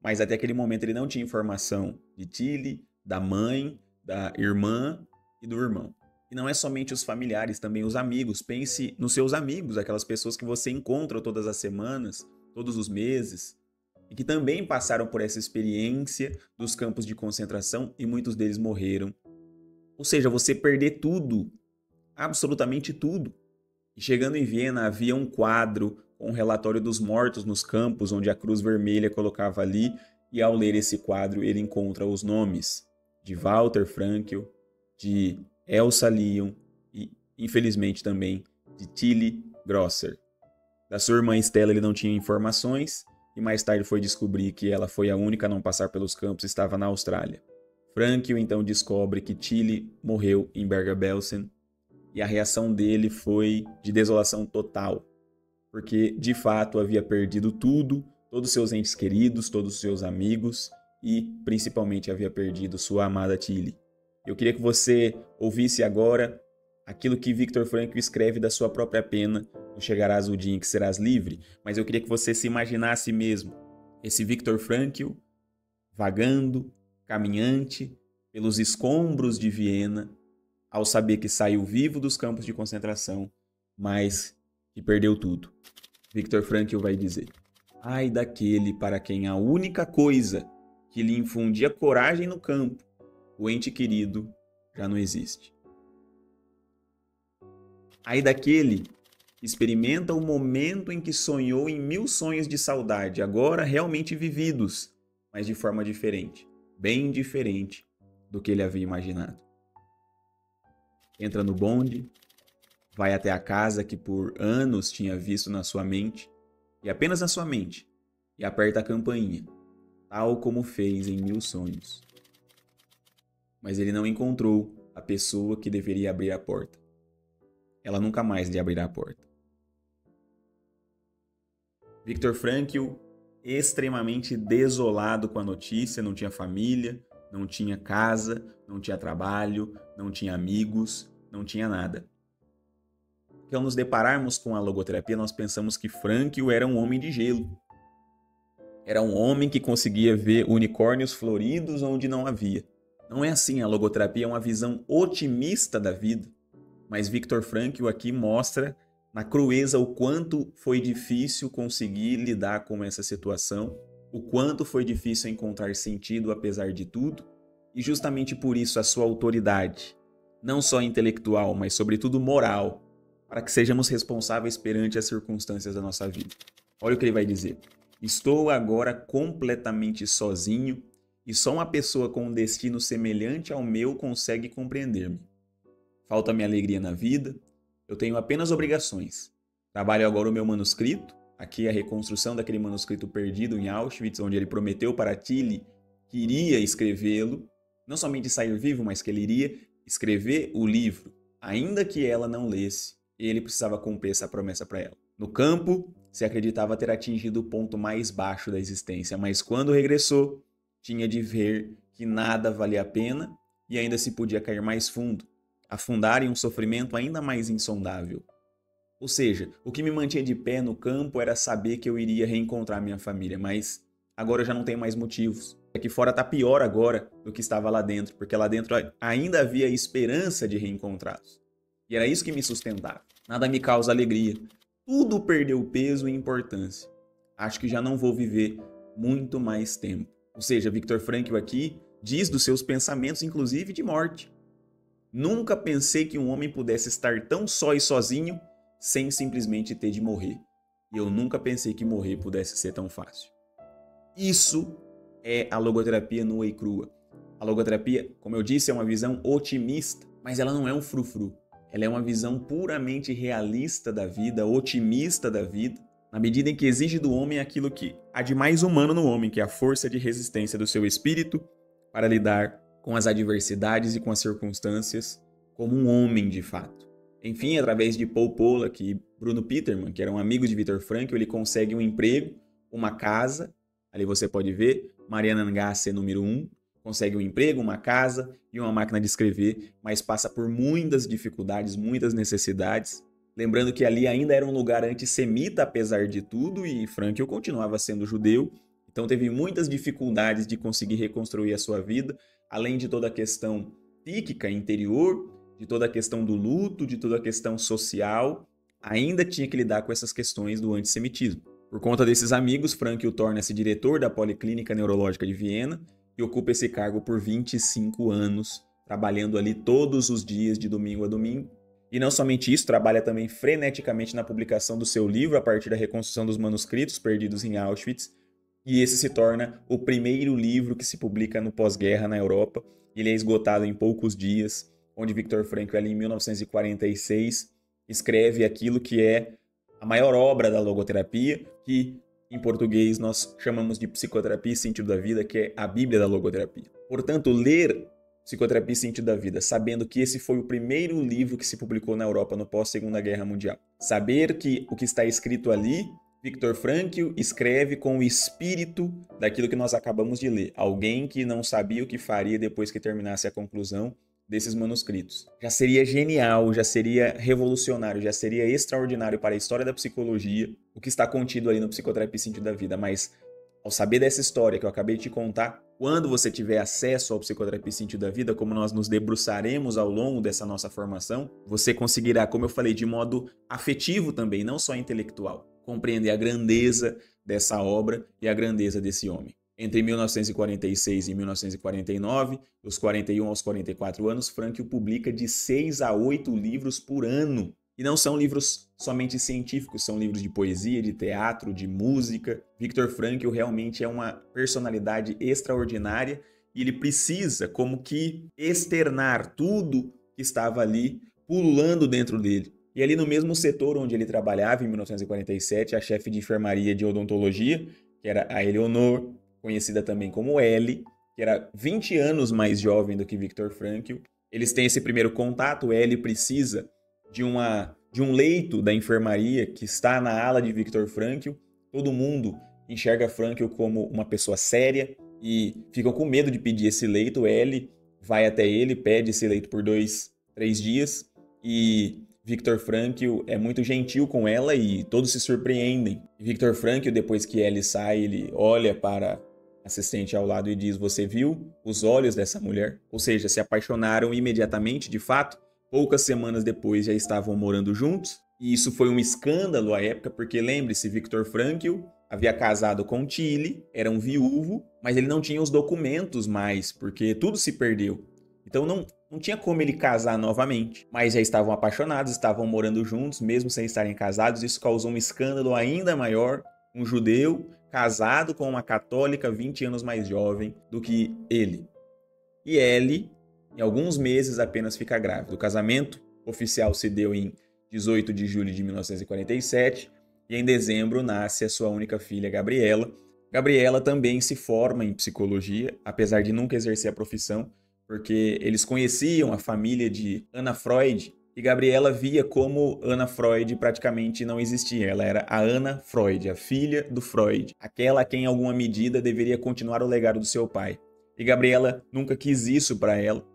mas até aquele momento ele não tinha informação de Tilly, da mãe, da irmã e do irmão. E não é somente os familiares, também os amigos. Pense nos seus amigos, aquelas pessoas que você encontra todas as semanas, todos os meses, e que também passaram por essa experiência dos campos de concentração e muitos deles morreram. Ou seja, você perder tudo, absolutamente tudo. E chegando em Viena, havia um quadro com um relatório dos mortos nos campos, onde a Cruz Vermelha colocava ali, e ao ler esse quadro ele encontra os nomes de Walter Frankl, de Elsa Lyon e, infelizmente, também de Tilly Grosser. Da sua irmã Stella ele não tinha informações e mais tarde foi descobrir que ela foi a única a não passar pelos campos e estava na Austrália. Frankl então descobre que Tilly morreu em Bergen-Belsen e a reação dele foi de desolação total, porque de fato havia perdido tudo, todos os seus entes queridos, todos os seus amigos e principalmente havia perdido sua amada Tilly. Eu queria que você ouvisse agora aquilo que Viktor Frankl escreve da sua própria pena, Não Chegarás o Dia em que Serás Livre, mas eu queria que você se imaginasse mesmo esse Viktor Frankl vagando, caminhante pelos escombros de Viena, ao saber que saiu vivo dos campos de concentração, mas que perdeu tudo. Viktor Frankl vai dizer: ai daquele para quem a única coisa que lhe infundia coragem no campo, o ente querido, já não existe. Ai daquele que experimenta o momento em que sonhou em 1000 sonhos de saudade, agora realmente vividos, mas de forma diferente, bem diferente do que ele havia imaginado. Entra no bonde, vai até a casa que por anos tinha visto na sua mente, e apenas na sua mente, e aperta a campainha, tal como fez em 1000 sonhos. Mas ele não encontrou a pessoa que deveria abrir a porta. Ela nunca mais lhe abrirá a porta. Viktor Frankl, extremamente desolado com a notícia, não tinha família, não tinha casa, não tinha trabalho, não tinha amigos, não tinha nada. Porque ao nos depararmos com a logoterapia, nós pensamos que Frankl era um homem de gelo. Era um homem que conseguia ver unicórnios floridos onde não havia. Não é assim, a logoterapia é uma visão otimista da vida. Mas Viktor Frankl aqui mostra na crueza o quanto foi difícil conseguir lidar com essa situação, o quanto foi difícil encontrar sentido apesar de tudo, e justamente por isso a sua autoridade, não só intelectual, mas sobretudo moral, para que sejamos responsáveis perante as circunstâncias da nossa vida. Olha o que ele vai dizer: estou agora completamente sozinho e só uma pessoa com um destino semelhante ao meu consegue compreender-me. falta-me alegria na vida, eu tenho apenas obrigações. Trabalho agora o meu manuscrito, aqui a reconstrução daquele manuscrito perdido em Auschwitz, onde ele prometeu para Tilly que iria escrevê-lo, não somente sair vivo, mas que ele iria escrever o livro, ainda que ela não lesse, ele precisava cumprir essa promessa para ela. No campo, se acreditava ter atingido o ponto mais baixo da existência, mas quando regressou, tinha de ver que nada valia a pena e ainda se podia cair mais fundo, afundar em um sofrimento ainda mais insondável. Ou seja, o que me mantinha de pé no campo era saber que eu iria reencontrar minha família, mas agora eu já não tenho mais motivos. Aqui fora está pior agora do que estava lá dentro, porque lá dentro ainda havia esperança de reencontrá-los. E era isso que me sustentava. Nada me causa alegria. Tudo perdeu peso e importância. Acho que já não vou viver muito mais tempo. Ou seja, Viktor Frankl aqui diz dos seus pensamentos, inclusive de morte. Nunca pensei que um homem pudesse estar tão só e sozinho sem simplesmente ter de morrer. E eu nunca pensei que morrer pudesse ser tão fácil. Isso é a logoterapia nua e crua. A logoterapia, como eu disse, é uma visão otimista, mas ela não é um frufru. Ela é uma visão puramente realista da vida, otimista da vida, na medida em que exige do homem aquilo que há de mais humano no homem, que é a força de resistência do seu espírito para lidar com as adversidades e com as circunstâncias como um homem de fato. Enfim, através de Paul Pollack e Bruno Peterman, que eram amigos de Viktor Frankl, ele consegue um emprego, uma casa, ali você pode ver, Marianengasse número 1, consegue um emprego, uma casa e uma máquina de escrever, mas passa por muitas dificuldades, muitas necessidades. Lembrando que ali ainda era um lugar antissemita, apesar de tudo, e Frankl continuava sendo judeu, então teve muitas dificuldades de conseguir reconstruir a sua vida, além de toda a questão psíquica interior, de toda a questão do luto, de toda a questão social, ainda tinha que lidar com essas questões do antissemitismo. Por conta desses amigos, Frankl torna-se diretor da Policlínica Neurológica de Viena e ocupa esse cargo por 25 anos, trabalhando ali todos os dias, de domingo a domingo. E não somente isso, trabalha também freneticamente na publicação do seu livro a partir da reconstrução dos manuscritos perdidos em Auschwitz. E esse se torna o primeiro livro que se publica no pós-guerra na Europa. Ele é esgotado em poucos dias, onde Viktor Frankl, ali em 1946, escreve aquilo que é a maior obra da logoterapia, que em português nós chamamos de Psicoterapia e Sentido da Vida, que é a Bíblia da logoterapia. Portanto, ler Psicoterapia e Sentido da Vida, sabendo que esse foi o primeiro livro que se publicou na Europa no pós-Segunda Guerra Mundial. Saber que o que está escrito ali, Viktor Frankl escreve com o espírito daquilo que nós acabamos de ler. Alguém que não sabia o que faria depois que terminasse a conclusão desses manuscritos. Já seria genial, já seria revolucionário, já seria extraordinário para a história da psicologia o que está contido ali no Psicoterapia e Sentido da Vida, mas ao saber dessa história que eu acabei de te contar, quando você tiver acesso ao Psicoterapia e Sentido da Vida, como nós nos debruçaremos ao longo dessa nossa formação, você conseguirá, como eu falei, de modo afetivo também, não só intelectual, compreender a grandeza dessa obra e a grandeza desse homem. Entre 1946 e 1949, dos 41 aos 44 anos, Frankl publica de 6 a 8 livros por ano. E não são livros somente científicos, são livros de poesia, de teatro, de música. Viktor Frankl realmente é uma personalidade extraordinária e ele precisa como que externar tudo que estava ali pululando dentro dele. E ali no mesmo setor onde ele trabalhava, em 1947, a chefe de enfermaria de odontologia, que era a Eleonor, conhecida também como Ellie, que era 20 anos mais jovem do que Viktor Frankl. Eles têm esse primeiro contato, Ellie precisa de um leito da enfermaria que está na ala de Viktor Frankl. Todo mundo enxerga Frankl como uma pessoa séria e ficam com medo de pedir esse leito. Ellie vai até ele, pede esse leito por 2, 3 dias e Viktor Frankl é muito gentil com ela e todos se surpreendem. Viktor Frankl, depois que Ellie sai, ele olha para a assistente ao lado e diz: "Você viu os olhos dessa mulher?" Ou seja, se apaixonaram imediatamente, de fato. Poucas semanas depois já estavam morando juntos. E isso foi um escândalo à época, porque lembre-se, Viktor Frankl havia casado com Tilly, era um viúvo, mas ele não tinha os documentos mais, porque tudo se perdeu. Então não tinha como ele casar novamente. Mas já estavam apaixonados, estavam morando juntos, mesmo sem estarem casados. Isso causou um escândalo ainda maior. Um judeu casado com uma católica 20 anos mais jovem do que ele. E Ellie Em alguns meses apenas fica grávida. O casamento oficial se deu em 18 de julho de 1947 e em dezembro nasce a sua única filha, Gabriela. Gabriela também se forma em psicologia, apesar de nunca exercer a profissão, porque eles conheciam a família de Anna Freud e Gabriela via como Anna Freud praticamente não existia. Ela era a Anna Freud, a filha do Freud, aquela a quem em alguma medida deveria continuar o legado do seu pai. E Gabriela nunca quis isso para ela.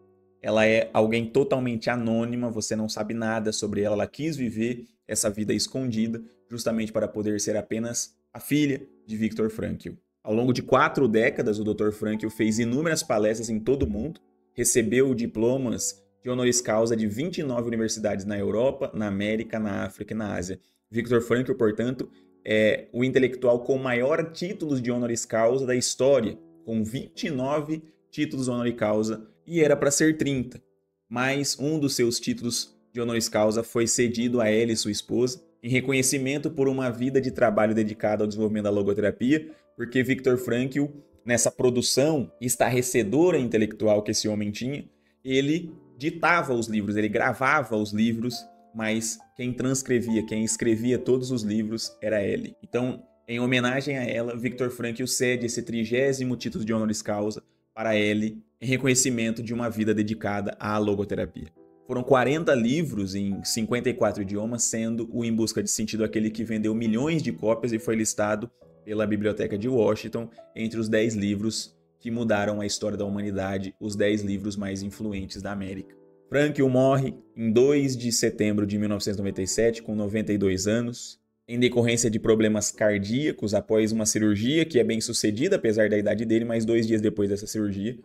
Ela é alguém totalmente anônima, você não sabe nada sobre ela. Ela quis viver essa vida escondida, justamente para poder ser apenas a filha de Viktor Frankl. Ao longo de 4 décadas, o Dr. Frankl fez inúmeras palestras em todo o mundo, recebeu diplomas de honoris causa de 29 universidades na Europa, na América, na África e na Ásia. Viktor Frankl, portanto, é o intelectual com maior títulos de honoris causa da história, com 29 títulos honoris causa, e era para ser 30. Mas um dos seus títulos de honoris causa foi cedido a ela e sua esposa, em reconhecimento por uma vida de trabalho dedicada ao desenvolvimento da logoterapia, porque Viktor Frankl, nessa produção estarrecedora intelectual que esse homem tinha, ele ditava os livros, ele gravava os livros, mas quem transcrevia, quem escrevia todos os livros era ele. Então, em homenagem a ela, Viktor Frankl cede esse 30º título de honoris causa para ele, em reconhecimento de uma vida dedicada à logoterapia. Foram 40 livros em 54 idiomas, sendo o Em Busca de Sentido aquele que vendeu milhões de cópias e foi listado pela Biblioteca de Washington entre os 10 livros que mudaram a história da humanidade, os 10 livros mais influentes da América. Frankl morre em 2 de setembro de 1997, com 92 anos, em decorrência de problemas cardíacos após uma cirurgia que é bem sucedida, apesar da idade dele, mas 2 dias depois dessa cirurgia,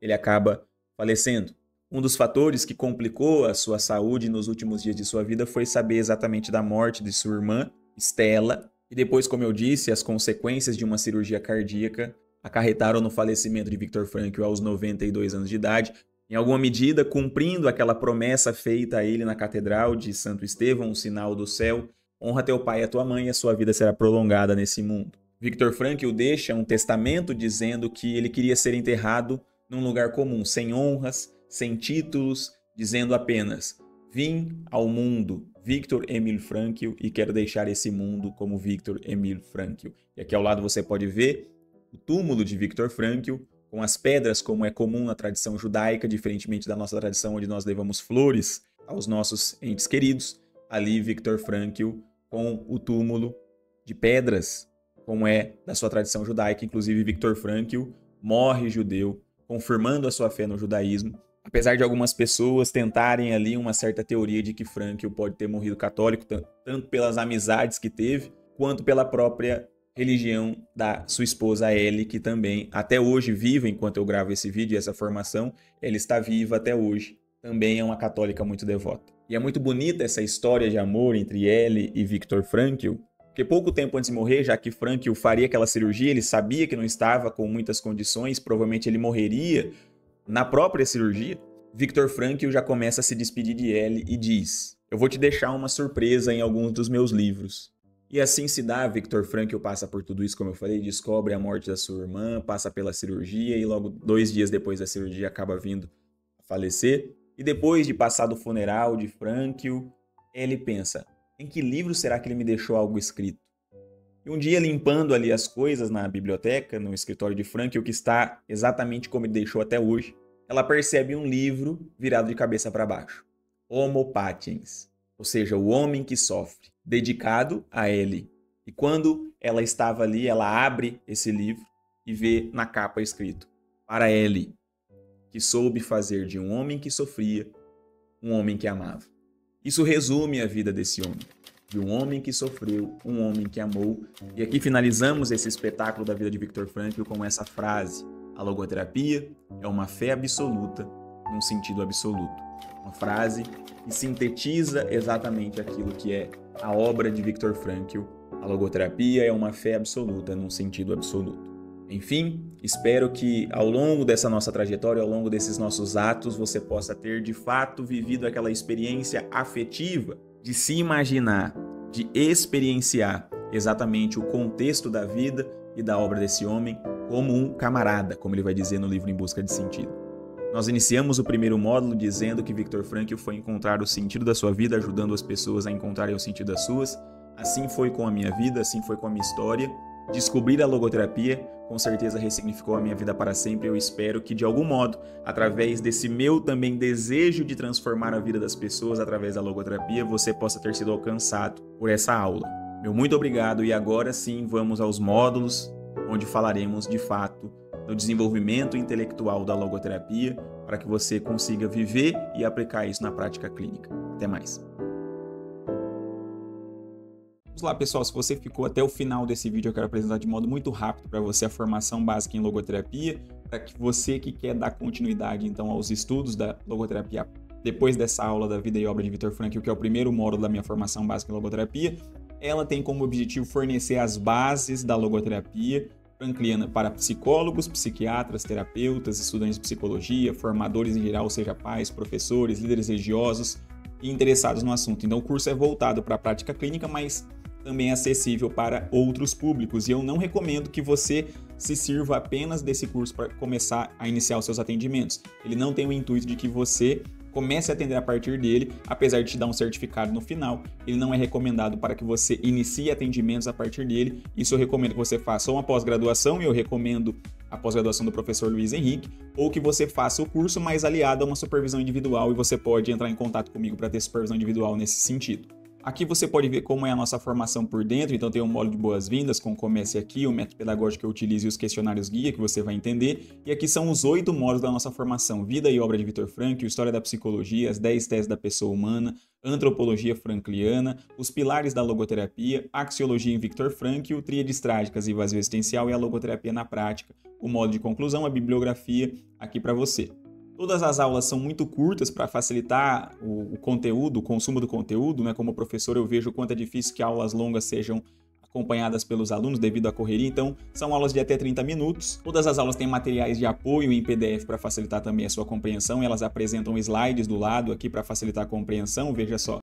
ele acaba falecendo. Um dos fatores que complicou a sua saúde nos últimos dias de sua vida foi saber exatamente da morte de sua irmã, Stella, e depois, como eu disse, as consequências de uma cirurgia cardíaca acarretaram no falecimento de Viktor Frankl aos 92 anos de idade, em alguma medida cumprindo aquela promessa feita a ele na Catedral de Santo Estevão, um sinal do céu: honra teu pai e a tua mãe e a sua vida será prolongada nesse mundo. Viktor Frankl deixa um testamento dizendo que ele queria ser enterrado num lugar comum, sem honras, sem títulos, dizendo apenas: vim ao mundo, Viktor Emil Frankl, e quero deixar esse mundo como Viktor Emil Frankl. E aqui ao lado você pode ver o túmulo de Viktor Frankl, com as pedras, como é comum na tradição judaica, diferentemente da nossa tradição, onde nós levamos flores aos nossos entes queridos. Ali, Viktor Frankl, com o túmulo de pedras, como é da sua tradição judaica. Inclusive, Viktor Frankl morre judeu, confirmando a sua fé no judaísmo, apesar de algumas pessoas tentarem ali uma certa teoria de que Frankl pode ter morrido católico, tanto pelas amizades que teve, quanto pela própria religião da sua esposa Ellie, que também até hoje vive, enquanto eu gravo esse vídeo e essa formação, ela está viva até hoje. Também é uma católica muito devota. E é muito bonita essa história de amor entre Ellie e Viktor Frankl, porque pouco tempo antes de morrer, já que Frankl faria aquela cirurgia, ele sabia que não estava com muitas condições, provavelmente ele morreria na própria cirurgia. Viktor Frankl já começa a se despedir de Ellie e diz: eu vou te deixar uma surpresa em alguns dos meus livros. E assim se dá. Viktor Frankl passa por tudo isso, como eu falei, descobre a morte da sua irmã, passa pela cirurgia e logo 2 dias depois da cirurgia acaba vindo a falecer. E depois de passar do funeral de Frankl, ele pensa: em que livro será que ele me deixou algo escrito? E um dia, limpando ali as coisas na biblioteca, no escritório de Frankl, que está exatamente como ele deixou até hoje, ela percebe um livro virado de cabeça para baixo. Homo Patiens, ou seja, o homem que sofre, dedicado a Ellie. E quando ela estava ali, ela abre esse livro e vê na capa escrito: para Ellie, que soube fazer de um homem que sofria um homem que amava. Isso resume a vida desse homem. De um homem que sofreu, um homem que amou. E aqui finalizamos esse espetáculo da vida de Viktor Frankl com essa frase: a logoterapia é uma fé absoluta num sentido absoluto. Uma frase que sintetiza exatamente aquilo que é a obra de Viktor Frankl. A logoterapia é uma fé absoluta num sentido absoluto. Enfim, espero que ao longo dessa nossa trajetória, ao longo desses nossos atos, você possa ter de fato vivido aquela experiência afetiva de se imaginar, de experienciar exatamente o contexto da vida e da obra desse homem como um camarada, como ele vai dizer no livro Em Busca de Sentido. Nós iniciamos o primeiro módulo dizendo que Viktor Frankl foi encontrar o sentido da sua vida, ajudando as pessoas a encontrarem o sentido das suas. Assim foi com a minha vida, assim foi com a minha história. Descobrir a logoterapia com certeza ressignificou a minha vida para sempre. Eu espero que, de algum modo, através desse meu também desejo de transformar a vida das pessoas através da logoterapia, você possa ter sido alcançado por essa aula. Meu muito obrigado e agora sim vamos aos módulos onde falaremos de fato do desenvolvimento intelectual da logoterapia para que você consiga viver e aplicar isso na prática clínica. Até mais! Vamos lá, pessoal, se você ficou até o final desse vídeo, eu quero apresentar de modo muito rápido para você a formação básica em logoterapia, para que você que quer dar continuidade então aos estudos da logoterapia depois dessa aula da vida e obra de Viktor Frankl, que é o primeiro módulo da minha formação básica em logoterapia, ela tem como objetivo fornecer as bases da logoterapia frankliana para psicólogos, psiquiatras, terapeutas, estudantes de psicologia, formadores em geral, seja pais, professores, líderes religiosos e interessados no assunto. Então o curso é voltado para a prática clínica, mas também é acessível para outros públicos. E eu não recomendo que você se sirva apenas desse curso para começar a iniciar os seus atendimentos. Ele não tem o intuito de que você comece a atender a partir dele, apesar de te dar um certificado no final. Ele não é recomendado para que você inicie atendimentos a partir dele. Isso eu recomendo que você faça uma pós-graduação, e eu recomendo a pós-graduação do professor Luiz Henrique, ou que você faça o curso, mas aliado a uma supervisão individual, e você pode entrar em contato comigo para ter supervisão individual nesse sentido. Aqui você pode ver como é a nossa formação por dentro, então tem um módulo de boas-vindas com Comece Aqui, o método pedagógico que eu utilizo e os questionários guia que você vai entender. E aqui são os 8 módulos da nossa formação: Vida e Obra de Viktor Frankl, História da Psicologia, as 10 teses da pessoa humana, Antropologia Frankliana, os pilares da logoterapia, Axiologia em Viktor Frankl, Tríades Trágicas e Vazio Existencial e a logoterapia na prática, o módulo de conclusão, a bibliografia aqui para você. Todas as aulas são muito curtas para facilitar o conteúdo, o consumo do conteúdo, né? Como professor eu vejo o quanto é difícil que aulas longas sejam acompanhadas pelos alunos devido à correria, então são aulas de até 30 minutos. Todas as aulas têm materiais de apoio em PDF para facilitar também a sua compreensão, e elas apresentam slides do lado aqui para facilitar a compreensão, veja só.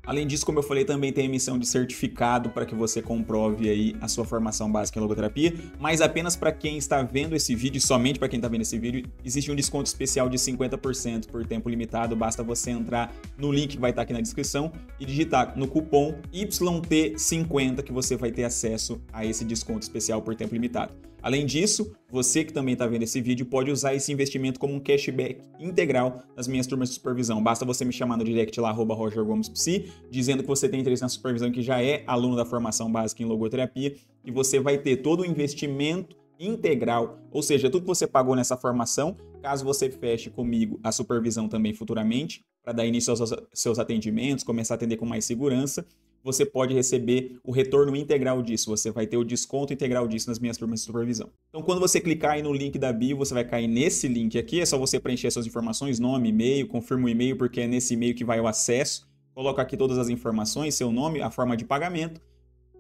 Além disso, como eu falei, também tem emissão de certificado para que você comprove aí a sua formação básica em logoterapia, mas apenas para quem está vendo esse vídeo, somente para quem está vendo esse vídeo, existe um desconto especial de 50% por tempo limitado. Basta você entrar no link que vai estar aqui na descrição e digitar no cupom YT50 que você vai ter acesso a esse desconto especial por tempo limitado. Além disso, você que também está vendo esse vídeo pode usar esse investimento como um cashback integral nas minhas turmas de supervisão. Basta você me chamar no direct lá, @RogerGomesPsi, dizendo que você tem interesse na supervisão, que já é aluno da formação básica em logoterapia, e você vai ter todo o investimento integral, ou seja, tudo que você pagou nessa formação, caso você feche comigo a supervisão também futuramente, para dar início aos seus atendimentos, começar a atender com mais segurança, você pode receber o retorno integral disso, você vai ter o desconto integral disso nas minhas turmas de supervisão. Então, quando você clicar aí no link da bio, você vai cair nesse link aqui, é só você preencher suas informações, nome, e-mail, confirma o e-mail, porque é nesse e-mail que vai o acesso, coloca aqui todas as informações, seu nome, a forma de pagamento.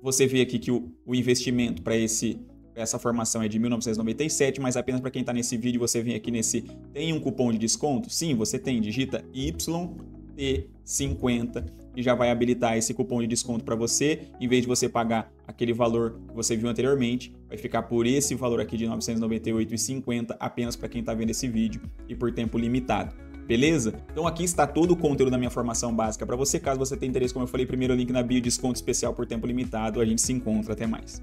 Você vê aqui que o investimento para essa formação é de R$ 1.997, mas apenas para quem está nesse vídeo, você vem aqui nesse, tem um cupom de desconto? Sim, você tem, digita YT50 e já vai habilitar esse cupom de desconto para você. Em vez de você pagar aquele valor que você viu anteriormente, vai ficar por esse valor aqui de R$ 998,50 apenas para quem está vendo esse vídeo e por tempo limitado. Beleza? Então aqui está todo o conteúdo da minha formação básica para você. Caso você tenha interesse, como eu falei, primeiro link na bio, desconto especial por tempo limitado. A gente se encontra, até mais.